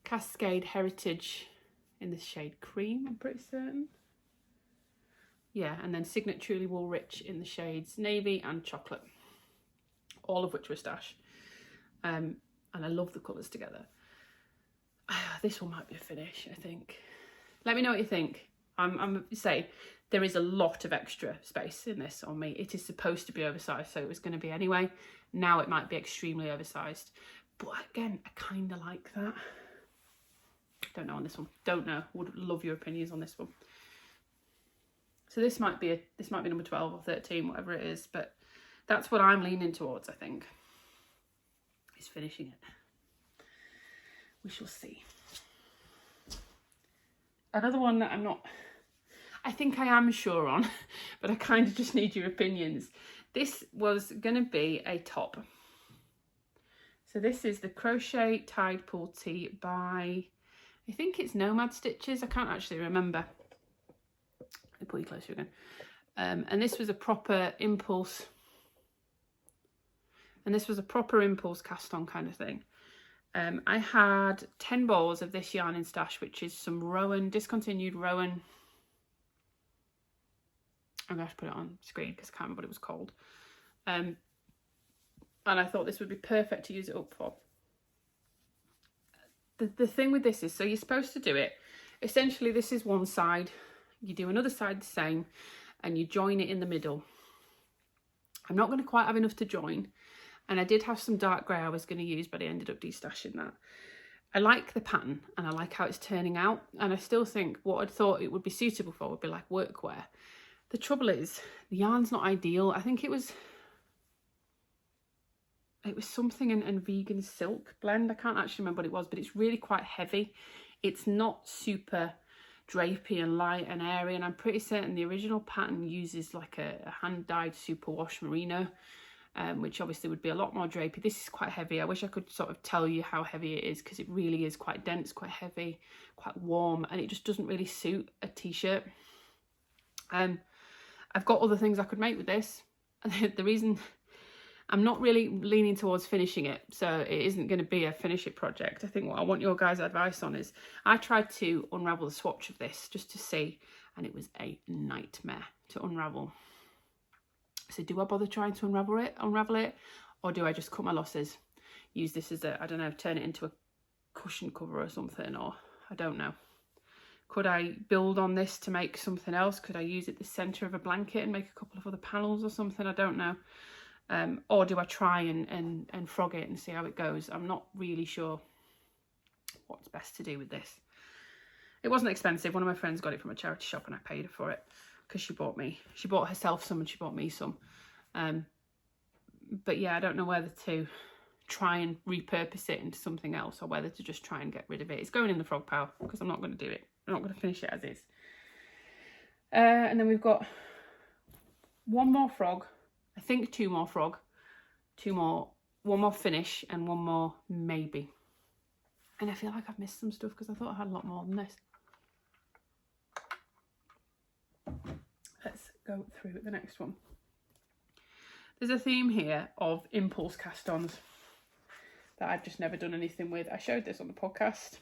Cascade Heritage in the shade cream, I'm pretty certain. Yeah, and then Signet Truly Wool Rich in the shades navy and chocolate, all of which were stash. And I love the colours together. This one might be a finish, I think. Let me know what you think. I'm say there is a lot of extra space in this on me. It is supposed to be oversized, so it was going to be anyway. Now it might be extremely oversized, but again, I kind of like that. Don't know on this one. Don't know. Would love your opinions on this one. So this might be number 12 or 13, whatever it is, but that's what I'm leaning towards, I think, is finishing it. We shall see. Another one that I think I am sure on, but I kind of just need your opinions. This was going to be a top. So this is the Crochet Tide Py by, I think it's Nomad Stitches. I can't actually remember. Let me put you closer again. And this was a proper impulse. And this was a proper impulse cast on kind of thing. I had 10 balls of this yarn in stash, which is some Rowan, discontinued Rowan. I'm going to have to put it on screen because I can't remember what it was called. And I thought this would be perfect to use it up for. The thing with this is, so you're supposed to do it, essentially this is one side, you do another side the same, and you join it in the middle. I'm not going to quite have enough to join. And I did have some dark grey I was going to use, but I ended up destashing that. I like the pattern and I like how it's turning out. And I still think what I'd thought it would be suitable for would be like workwear. The trouble is, the yarn's not ideal. I think it was something in vegan silk blend. I can't actually remember what it was, but it's really quite heavy. It's not super drapey and light and airy. And I'm pretty certain the original pattern uses like a hand-dyed superwash merino. Which obviously would be a lot more drapey. This is quite heavy. I wish I could sort of tell you how heavy it is, because it really is quite dense, quite heavy, quite warm, and it just doesn't really suit a t-shirt. I've got other things I could make with this. The reason I'm not really leaning towards finishing it, so it isn't going to be a finish it project. I think what I want your guys' advice on is, I tried to unravel the swatch of this just to see, and it was a nightmare to unravel. So do I bother trying to unravel it, or do I just cut my losses, use this as a, I don't know, turn it into a cushion cover or something, or I don't know. Could I build on this to make something else? Could I use it the centre of a blanket and make a couple of other panels or something? I don't know. Or do I try and frog it and see how it goes? I'm not really sure what's best to do with this. It wasn't expensive. One of my friends got it from a charity shop and I paid her for it. Because she bought herself some and she bought me some. But yeah, I don't know whether to try and repurpose it into something else, or whether to just try and get rid of it. It's going in the frog pile because I'm not going to do it. I'm not going to finish it as is. And then we've got one more frog, I think 2 more frog, 2 more, 1 more finish and 1 more maybe. And I feel like I've missed some stuff because I thought I had a lot more than this. Let's go through the next one. There's a theme here of impulse cast-ons that I've just never done anything with. I showed this on the podcast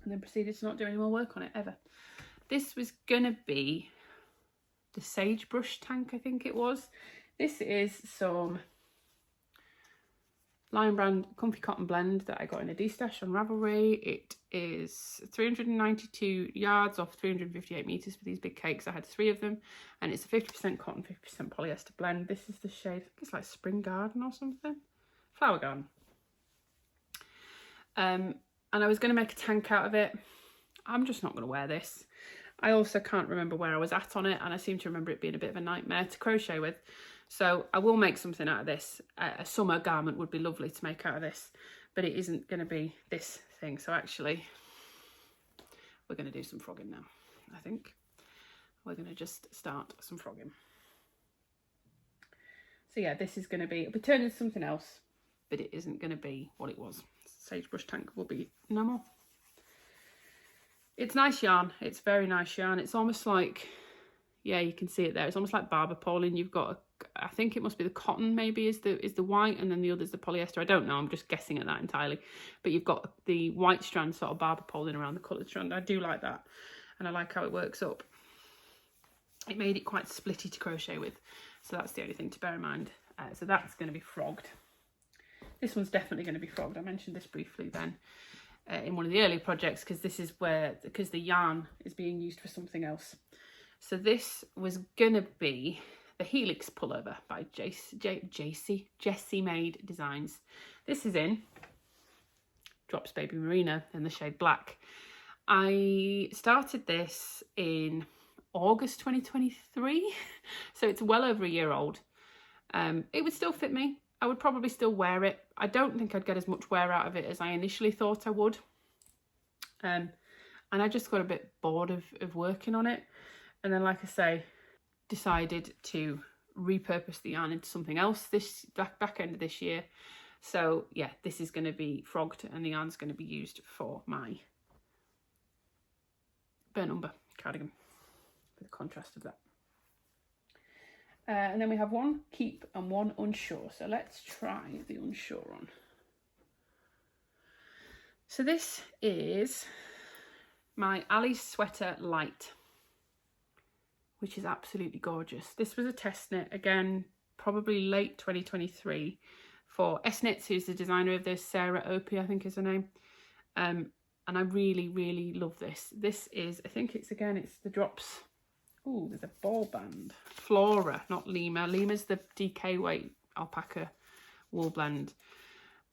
and then proceeded to not do any more work on it ever. This was gonna be the Sagebrush Tank, I think it was. This is some Lion Brand Comfy Cotton Blend that I got in a D-stash on Ravelry. It is 392 yards off 358 meters for these big cakes. I had 3 of them, and it's a 50% cotton, 50% polyester blend. This is the shade, I think it's like Spring Garden or something. Flower Garden. And I was going to make a tank out of it. I'm just not going to wear this. I also can't remember where I was at on it, and I seem to remember it being a bit of a nightmare to crochet with. So I will make something out of this. A summer garment would be lovely to make out of this, but it isn't going to be this thing. So actually, we're going to do some frogging now, I think. We're going to just start some frogging. So yeah, this is going to be, it'll be turned into something else, but it isn't going to be what it was. Sagebrush Tank will be no more. It's nice yarn. It's very nice yarn. It's almost like, yeah, you can see it there. It's almost like Barber Pauline. You've got, I think it must be the cotton maybe is the white, and then the other's the polyester. I don't know. I'm just guessing at that entirely. But you've got the white strand sort of Barber Pauline around the coloured strand. I do like that, and I like how it works up. It made it quite splitty to crochet with, so that's the only thing to bear in mind. So that's going to be frogged. This one's definitely going to be frogged. I mentioned this briefly then in one of the early projects, because this is where, because the yarn is being used for something else. So this was going to be the Helix Pullover by Jessie Made Designs. This is in Drops Baby Merino in the shade black. I started this in August 2023, so it's well over a year old. It would still fit me. I would probably still wear it. I don't think I'd get as much wear out of it as I initially thought I would. And I just got a bit bored of working on it. And then, like I say, decided to repurpose the yarn into something else this back end of this year. So yeah, this is going to be frogged, and the yarn's going to be used for my burnt umber cardigan, for the contrast of that. And then we have 1 keep and 1 unsure. So let's try the unsure on. So this is my Ali's Sweater Light, which is absolutely gorgeous. This was a test knit, again, probably late 2023 for S-Knits, who's the designer of this, Sarah Opie, I think is her name. And I really, really love this. This is, I think it's, again, it's the Drops. Ooh, there's a ball band. Flora, not Lemma. Lemma's the DK weight alpaca wool blend.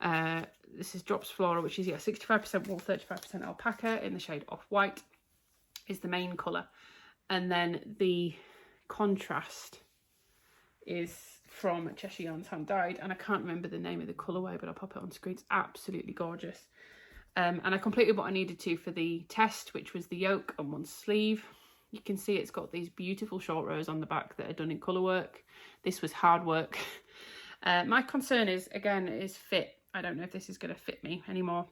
This is Drops Flora, which is, yeah, 65% wool, 35% alpaca in the shade Off-White is the main colour. And then the contrast is from Cheshire Yarns Hand Dyed, and I can't remember the name of the colourway, but I'll pop it on screen. It's absolutely gorgeous. And I completed what I needed to for the test, which was the yoke and 1 sleeve. You can see it's got these beautiful short rows on the back that are done in colour work. This was hard work. My concern is, again, is fit. I don't know if this is going to fit me anymore.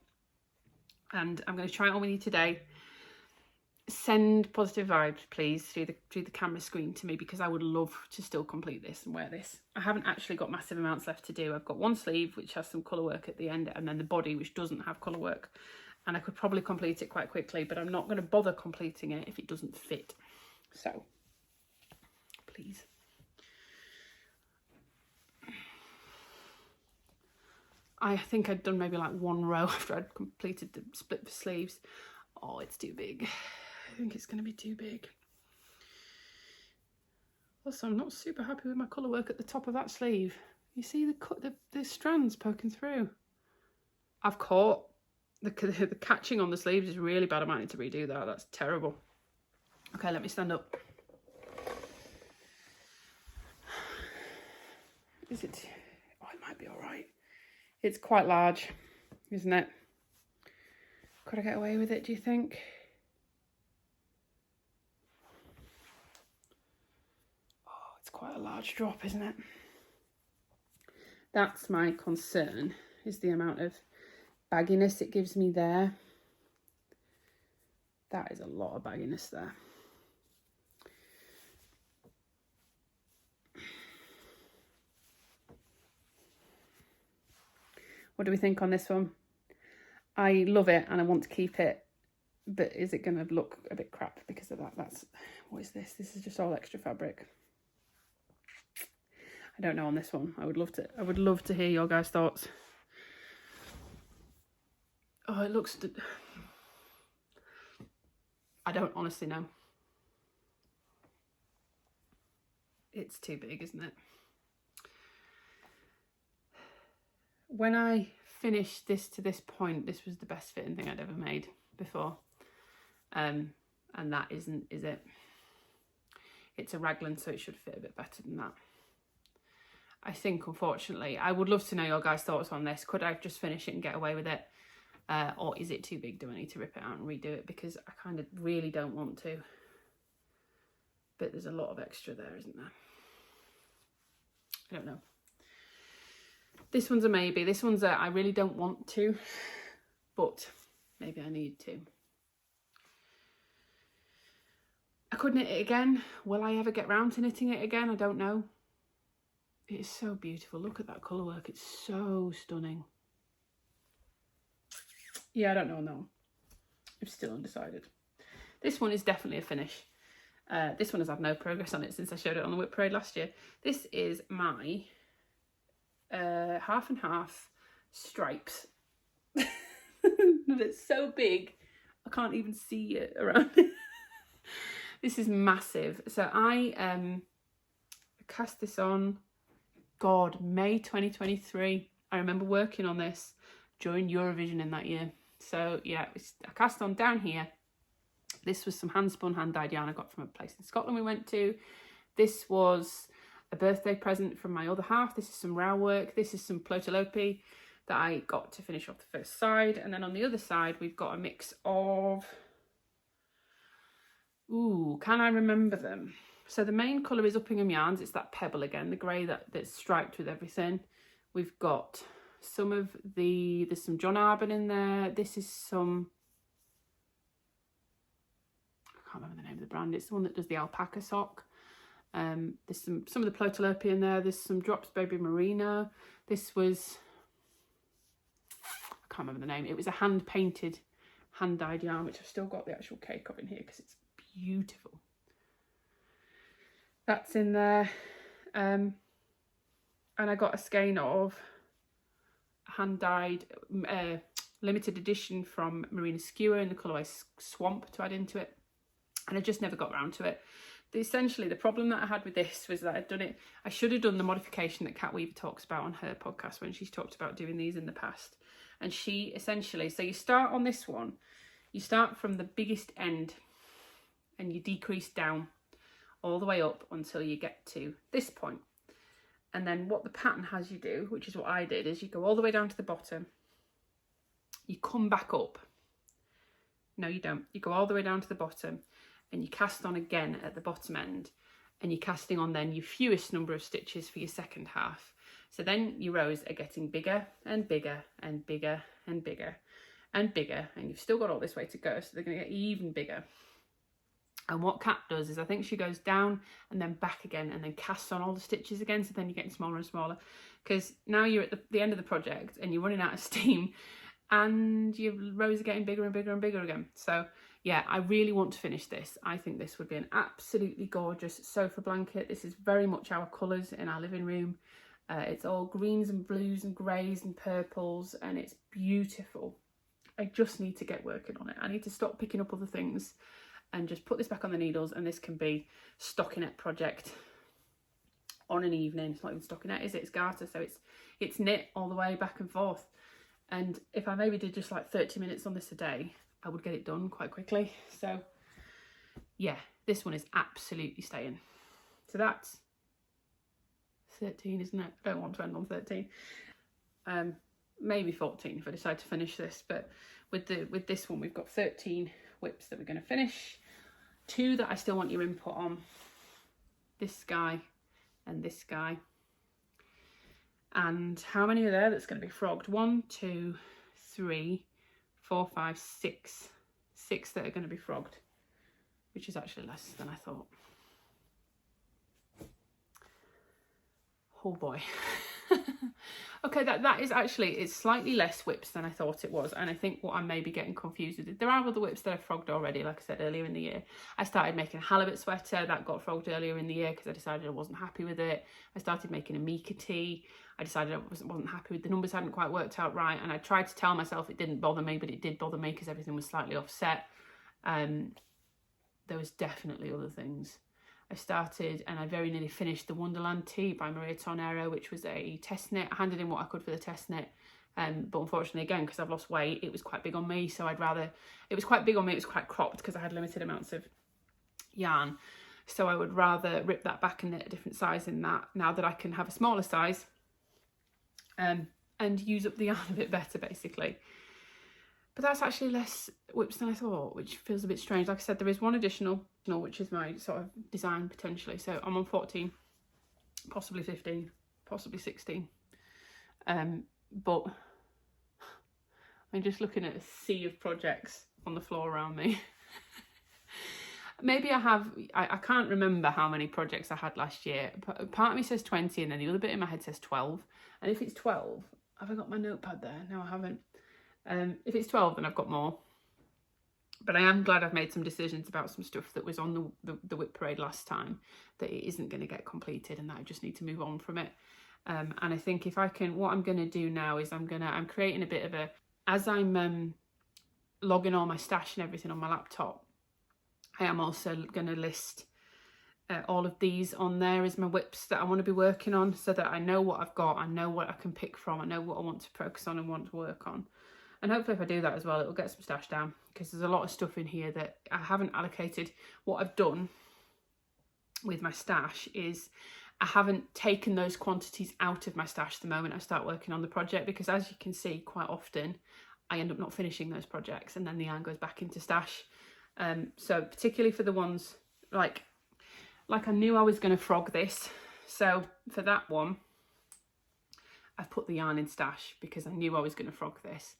And I'm going to try it on with you today. Send positive vibes, please, through the camera screen to me, because I would love to still complete this and wear this. I haven't actually got massive amounts left to do. I've got 1 sleeve, which has some colour work at the end, and then the body, which doesn't have colour work. And I could probably complete it quite quickly, but I'm not going to bother completing it if it doesn't fit. So, please. I think I'd done maybe like 1 row after I'd completed the split for sleeves. Oh, it's too big. I think it's going to be too big. Also, I'm not super happy with my colour work at the top of that sleeve. You see the strands poking through. I've caught the catching on the sleeves is really bad. I might need to redo that. That's terrible. Okay, let me stand up. Is it? Oh, it might be all right. It's quite large, isn't it? Could I get away with it, do you think? Oh, it's quite a large drop, isn't it? That's my concern, is the amount of bagginess it gives me there. That is a lot of bagginess there. What do we think on this one? I love it and I want to keep it, but is it going to look a bit crap because of that? That's, what is this? This is just all extra fabric. I don't know on this one. I would love to hear your guys' thoughts. Oh, it looks, I don't honestly know. It's too big, isn't it? When I finished this to this point, this was the best fitting thing I'd ever made before. And that isn't, is it? It's a raglan, so it should fit a bit better than that. I think, unfortunately, I would love to know your guys' thoughts on this. Could I just finish it and get away with it? Or is it too big? Do I need to rip it out and redo it? Because I kind of really don't want to. But there's a lot of extra there, isn't there? I don't know. This one's a maybe. This one's a I really don't want to, but maybe I need to. I could knit it again. Will I ever get round to knitting it again? I don't know. It is so beautiful. Look at that colour work. It's so stunning. Yeah, I don't know on that one. I'm still undecided. This one is definitely a finish. This one has had no progress on it since I showed it on the WIP Parade last year. This is my half and half stripes. It's so big I can't even see it around. This is massive. So I cast this on, God, May 2023. I remember working on this during Eurovision in that year. So yeah, I cast on down here. This was some hand spun, hand dyed yarn I got from a place in Scotland we went to. This was a birthday present from my other half. This is some row work. This is some plotalopi that I got to finish off the first side. And then on the other side, we've got a mix of, ooh, can I remember them? So the main colour is Uppingham Yarns. It's that pebble again, the grey that's striped with everything. We've got some of there's some John Arbon in there. This is some, I can't remember the name of the brand. It's the one that does the alpaca sock. There's some of the plotalopi in there. There's some Drops Baby Merino. This was, I can't remember the name. It was a hand painted, hand dyed yarn, which I've still got the actual cake of in here because it's beautiful. That's in there. And I got a skein of hand dyed limited edition from Marina Skewer in the colourway Swamp to add into it. And I just never got round to it. Essentially, the problem that I had with this was that I'd done it, I should have done the modification that Kat Weaver talks about on her podcast when she's talked about doing these in the past. And she essentially, so you start on this one, you start from the biggest end and you decrease down all the way up until you get to this point. And then what the pattern has you do, which is what I did, is you go all the way down to the bottom, you come back up. No, you don't. You go all the way down to the bottom and you cast on again at the bottom end, and you're casting on then your fewest number of stitches for your second half. So then your rows are getting bigger and bigger and bigger and bigger and bigger, and you've still got all this way to go, so they're going to get even bigger. And what Kat does is I think she goes down and then back again and then casts on all the stitches again, so then you're getting smaller and smaller, because now you're at the end of the project and you're running out of steam and your rows are getting bigger and bigger and bigger again. So yeah, I really want to finish this. I think this would be an absolutely gorgeous sofa blanket. This is very much our colours in our living room. It's all greens and blues and greys and purples, and it's beautiful. I just need to get working on it. I need to stop picking up other things and just put this back on the needles, and this can be stockinette project on an evening. It's not even stockinette, is it? It's garter, so it's knit all the way back and forth. And if I maybe did just like 30 minutes on this a day, I would get it done quite quickly. So yeah, this one is absolutely staying. So that's 13, isn't it? I don't want to end on 13. maybe 14 if I decide to finish this, but with this one we've got 13 whips that we're going to finish. 2 that I still want your input on, this guy and this guy. And how many are there that's going to be frogged? 1, 2, 3, 4, 5, 6. 6 that are going to be frogged, which is actually less than I thought. Oh boy. Okay, that is actually, it's slightly less whips than I thought it was, and I think what I may be getting confused with, there are other whips that I've frogged already, like I said earlier in the year. I started making a halibut sweater, that got frogged earlier in the year because I decided I wasn't happy with it. I started making a Mika tee, I decided I wasn't happy with the numbers, hadn't quite worked out right, and I tried to tell myself it didn't bother me, but it did bother me because everything was slightly offset. There was definitely other things. I started and I very nearly finished the Wonderland tee by Maria Tornero, which was a test knit. I handed in what I could for the test knit, but unfortunately, again, because I've lost weight, it was quite big on me, so it was quite big on me, it was quite cropped because I had limited amounts of yarn, so I would rather rip that back and knit a different size in that, now that I can have a smaller size and use up the yarn a bit better, basically. But that's actually less whips than I thought, which feels a bit strange. Like I said, there is one additional, which is my sort of design potentially. So I'm on 14, possibly 15, possibly 16. But I'm just looking at a sea of projects on the floor around me. Maybe I can't remember how many projects I had last year. Part of me says 20 and then the other bit in my head says 12. And if it's 12, have I got my notepad there? No, I haven't. If it's 12, then I've got more. But I am glad I've made some decisions about some stuff that was on the WIP Parade last time that it isn't going to get completed and that I just need to move on from it. And I think if I can, what I'm going to do now is I'm creating a bit of a, as I'm logging all my stash and everything on my laptop, I am also going to list all of these on there as my whips that I want to be working on, so that I know what I've got, I know what I can pick from, I know what I want to focus on and want to work on. And hopefully if I do that as well, it'll get some stash down, because there's a lot of stuff in here that I haven't allocated. What I've done with my stash is I haven't taken those quantities out of my stash the moment I start working on the project, because as you can see, quite often I end up not finishing those projects and then the yarn goes back into stash. So particularly for the ones like I knew I was going to frog this, so for that one I've put the yarn in stash because I knew I was going to frog this.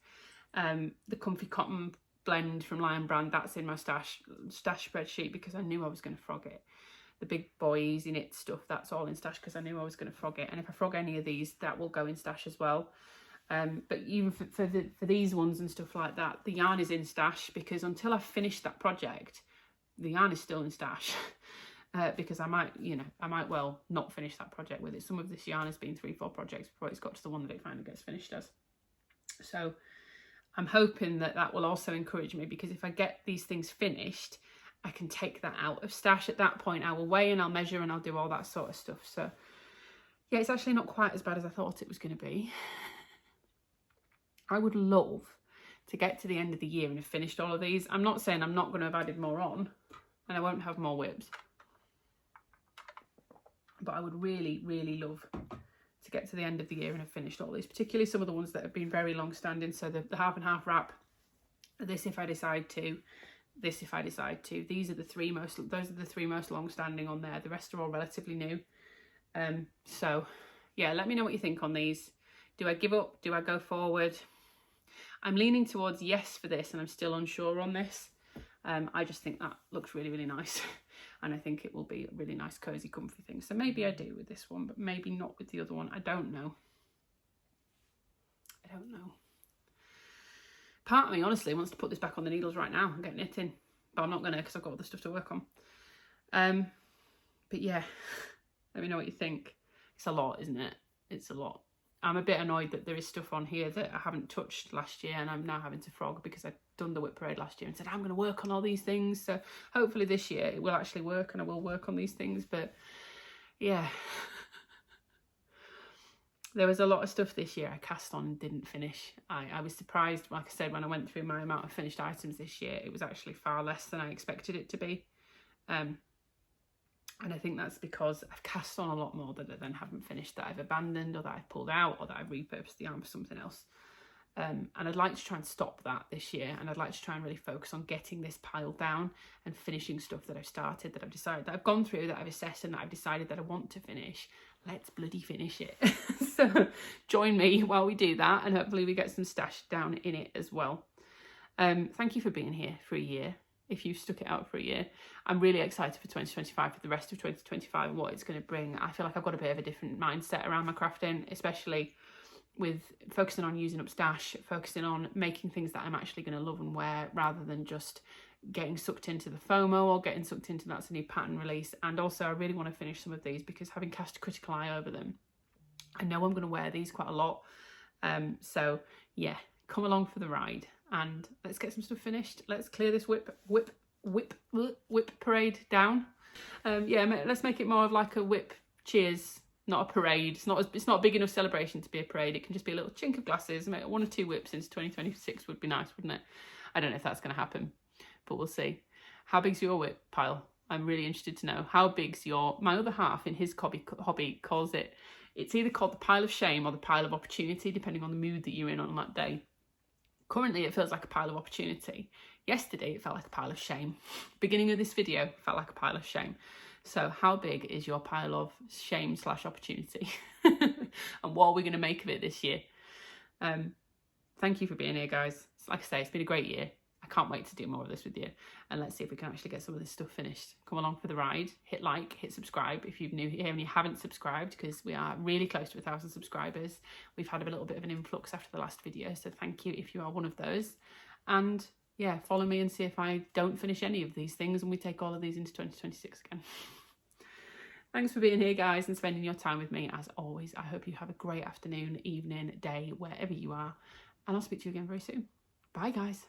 The Comfy Cotton blend from Lion Brand, that's in my stash spreadsheet because I knew I was going to frog it. The Big Boy Easy Knit stuff, that's all in stash because I knew I was going to frog it. And if I frog any of these, that will go in stash as well. But even for these ones and stuff like that, the yarn is in stash because until I finish that project, the yarn is still in stash. Because I might well not finish that project with it. Some of this yarn has been 3-4 projects before it's got to the one that it finally gets finished as. So I'm hoping that will also encourage me, because if I get these things finished, I can take that out of stash. At that point, I will weigh and I'll measure and I'll do all that sort of stuff. So yeah, it's actually not quite as bad as I thought it was going to be. I would love to get to the end of the year and have finished all of these. I'm not saying I'm not going to have added more on, and I won't have more whips. But I would really, really love to get to the end of the year and have finished all these, particularly some of the ones that have been very long standing. So the half and half wrap, this if I decide to, this if I decide to. Those are the three most long standing on there. The rest are all relatively new. So yeah, let me know what you think on these. Do I give up? Do I go forward? I'm leaning towards yes for this, and I'm still unsure on this. I just think that looks really, really nice. And I think it will be a really nice, cozy, comfy thing. So maybe I do with this one, but maybe not with the other one. I don't know. Part of me, honestly, wants to put this back on the needles right now and get knitting. But I'm not going to, because I've got other stuff to work on. But yeah, let me know what you think. It's a lot, isn't it? It's a lot. I'm a bit annoyed that there is stuff on here that I haven't touched last year, and I'm now having to frog because I've done the WIP Parade last year and said I'm going to work on all these things. So hopefully this year it will actually work and I will work on these things. But yeah, there was a lot of stuff this year I cast on and didn't finish. I was surprised, like I said, when I went through my amount of finished items this year, it was actually far less than I expected it to be. And I think that's because I've cast on a lot more that I then haven't finished, that I've abandoned or that I've pulled out or that I've repurposed the yarn for something else. And I'd like to try and stop that this year, and I'd like to try and really focus on getting this pile down and finishing stuff that I've started, that I've decided, that I've gone through, that I've assessed, and that I've decided that I want to finish. Let's bloody finish it. So join me while we do that, and hopefully we get some stash down in it as well. Thank you for being here for a year. If you've stuck it out for a year, I'm really excited for 2025, for the rest of 2025 and what it's going to bring. I feel like I've got a bit of a different mindset around my crafting, especially with focusing on using up stash, focusing on making things that I'm actually going to love and wear, rather than just getting sucked into the FOMO or getting sucked into that's a new pattern release. And also I really want to finish some of these, because having cast a critical eye over them, I know I'm going to wear these quite a lot. So yeah, come along for the ride and let's get some stuff finished. Let's clear this WIP parade down. Yeah, let's make it more of like a WIP cheers, not a parade. It's not a big enough celebration to be a parade. It can just be a little chink of glasses. Make 1 or 2 WIPs into 2026 would be nice, wouldn't it? I don't know if that's going to happen, but we'll see. How big's your WIP pile? I'm really interested to know. How big's your... My other half in his hobby calls it... It's either called the pile of shame or the pile of opportunity, depending on the mood that you're in on that day. Currently, it feels like a pile of opportunity. Yesterday, it felt like a pile of shame. Beginning of this video felt like a pile of shame. So how big is your pile of shame / opportunity? And what are we going to make of it this year? Thank you for being here, guys. Like I say, it's been a great year. I can't wait to do more of this with you. And let's see if we can actually get some of this stuff finished. Come along for the ride. Hit like, hit subscribe if you're new here and you haven't subscribed, because we are really close to 1,000 subscribers. We've had a little bit of an influx after the last video, so thank you if you are one of those. And yeah, follow me and see if I don't finish any of these things and we take all of these into 2026 again. Thanks for being here, guys, and spending your time with me as always. I hope you have a great afternoon, evening, day, wherever you are. And I'll speak to you again very soon. Bye, guys.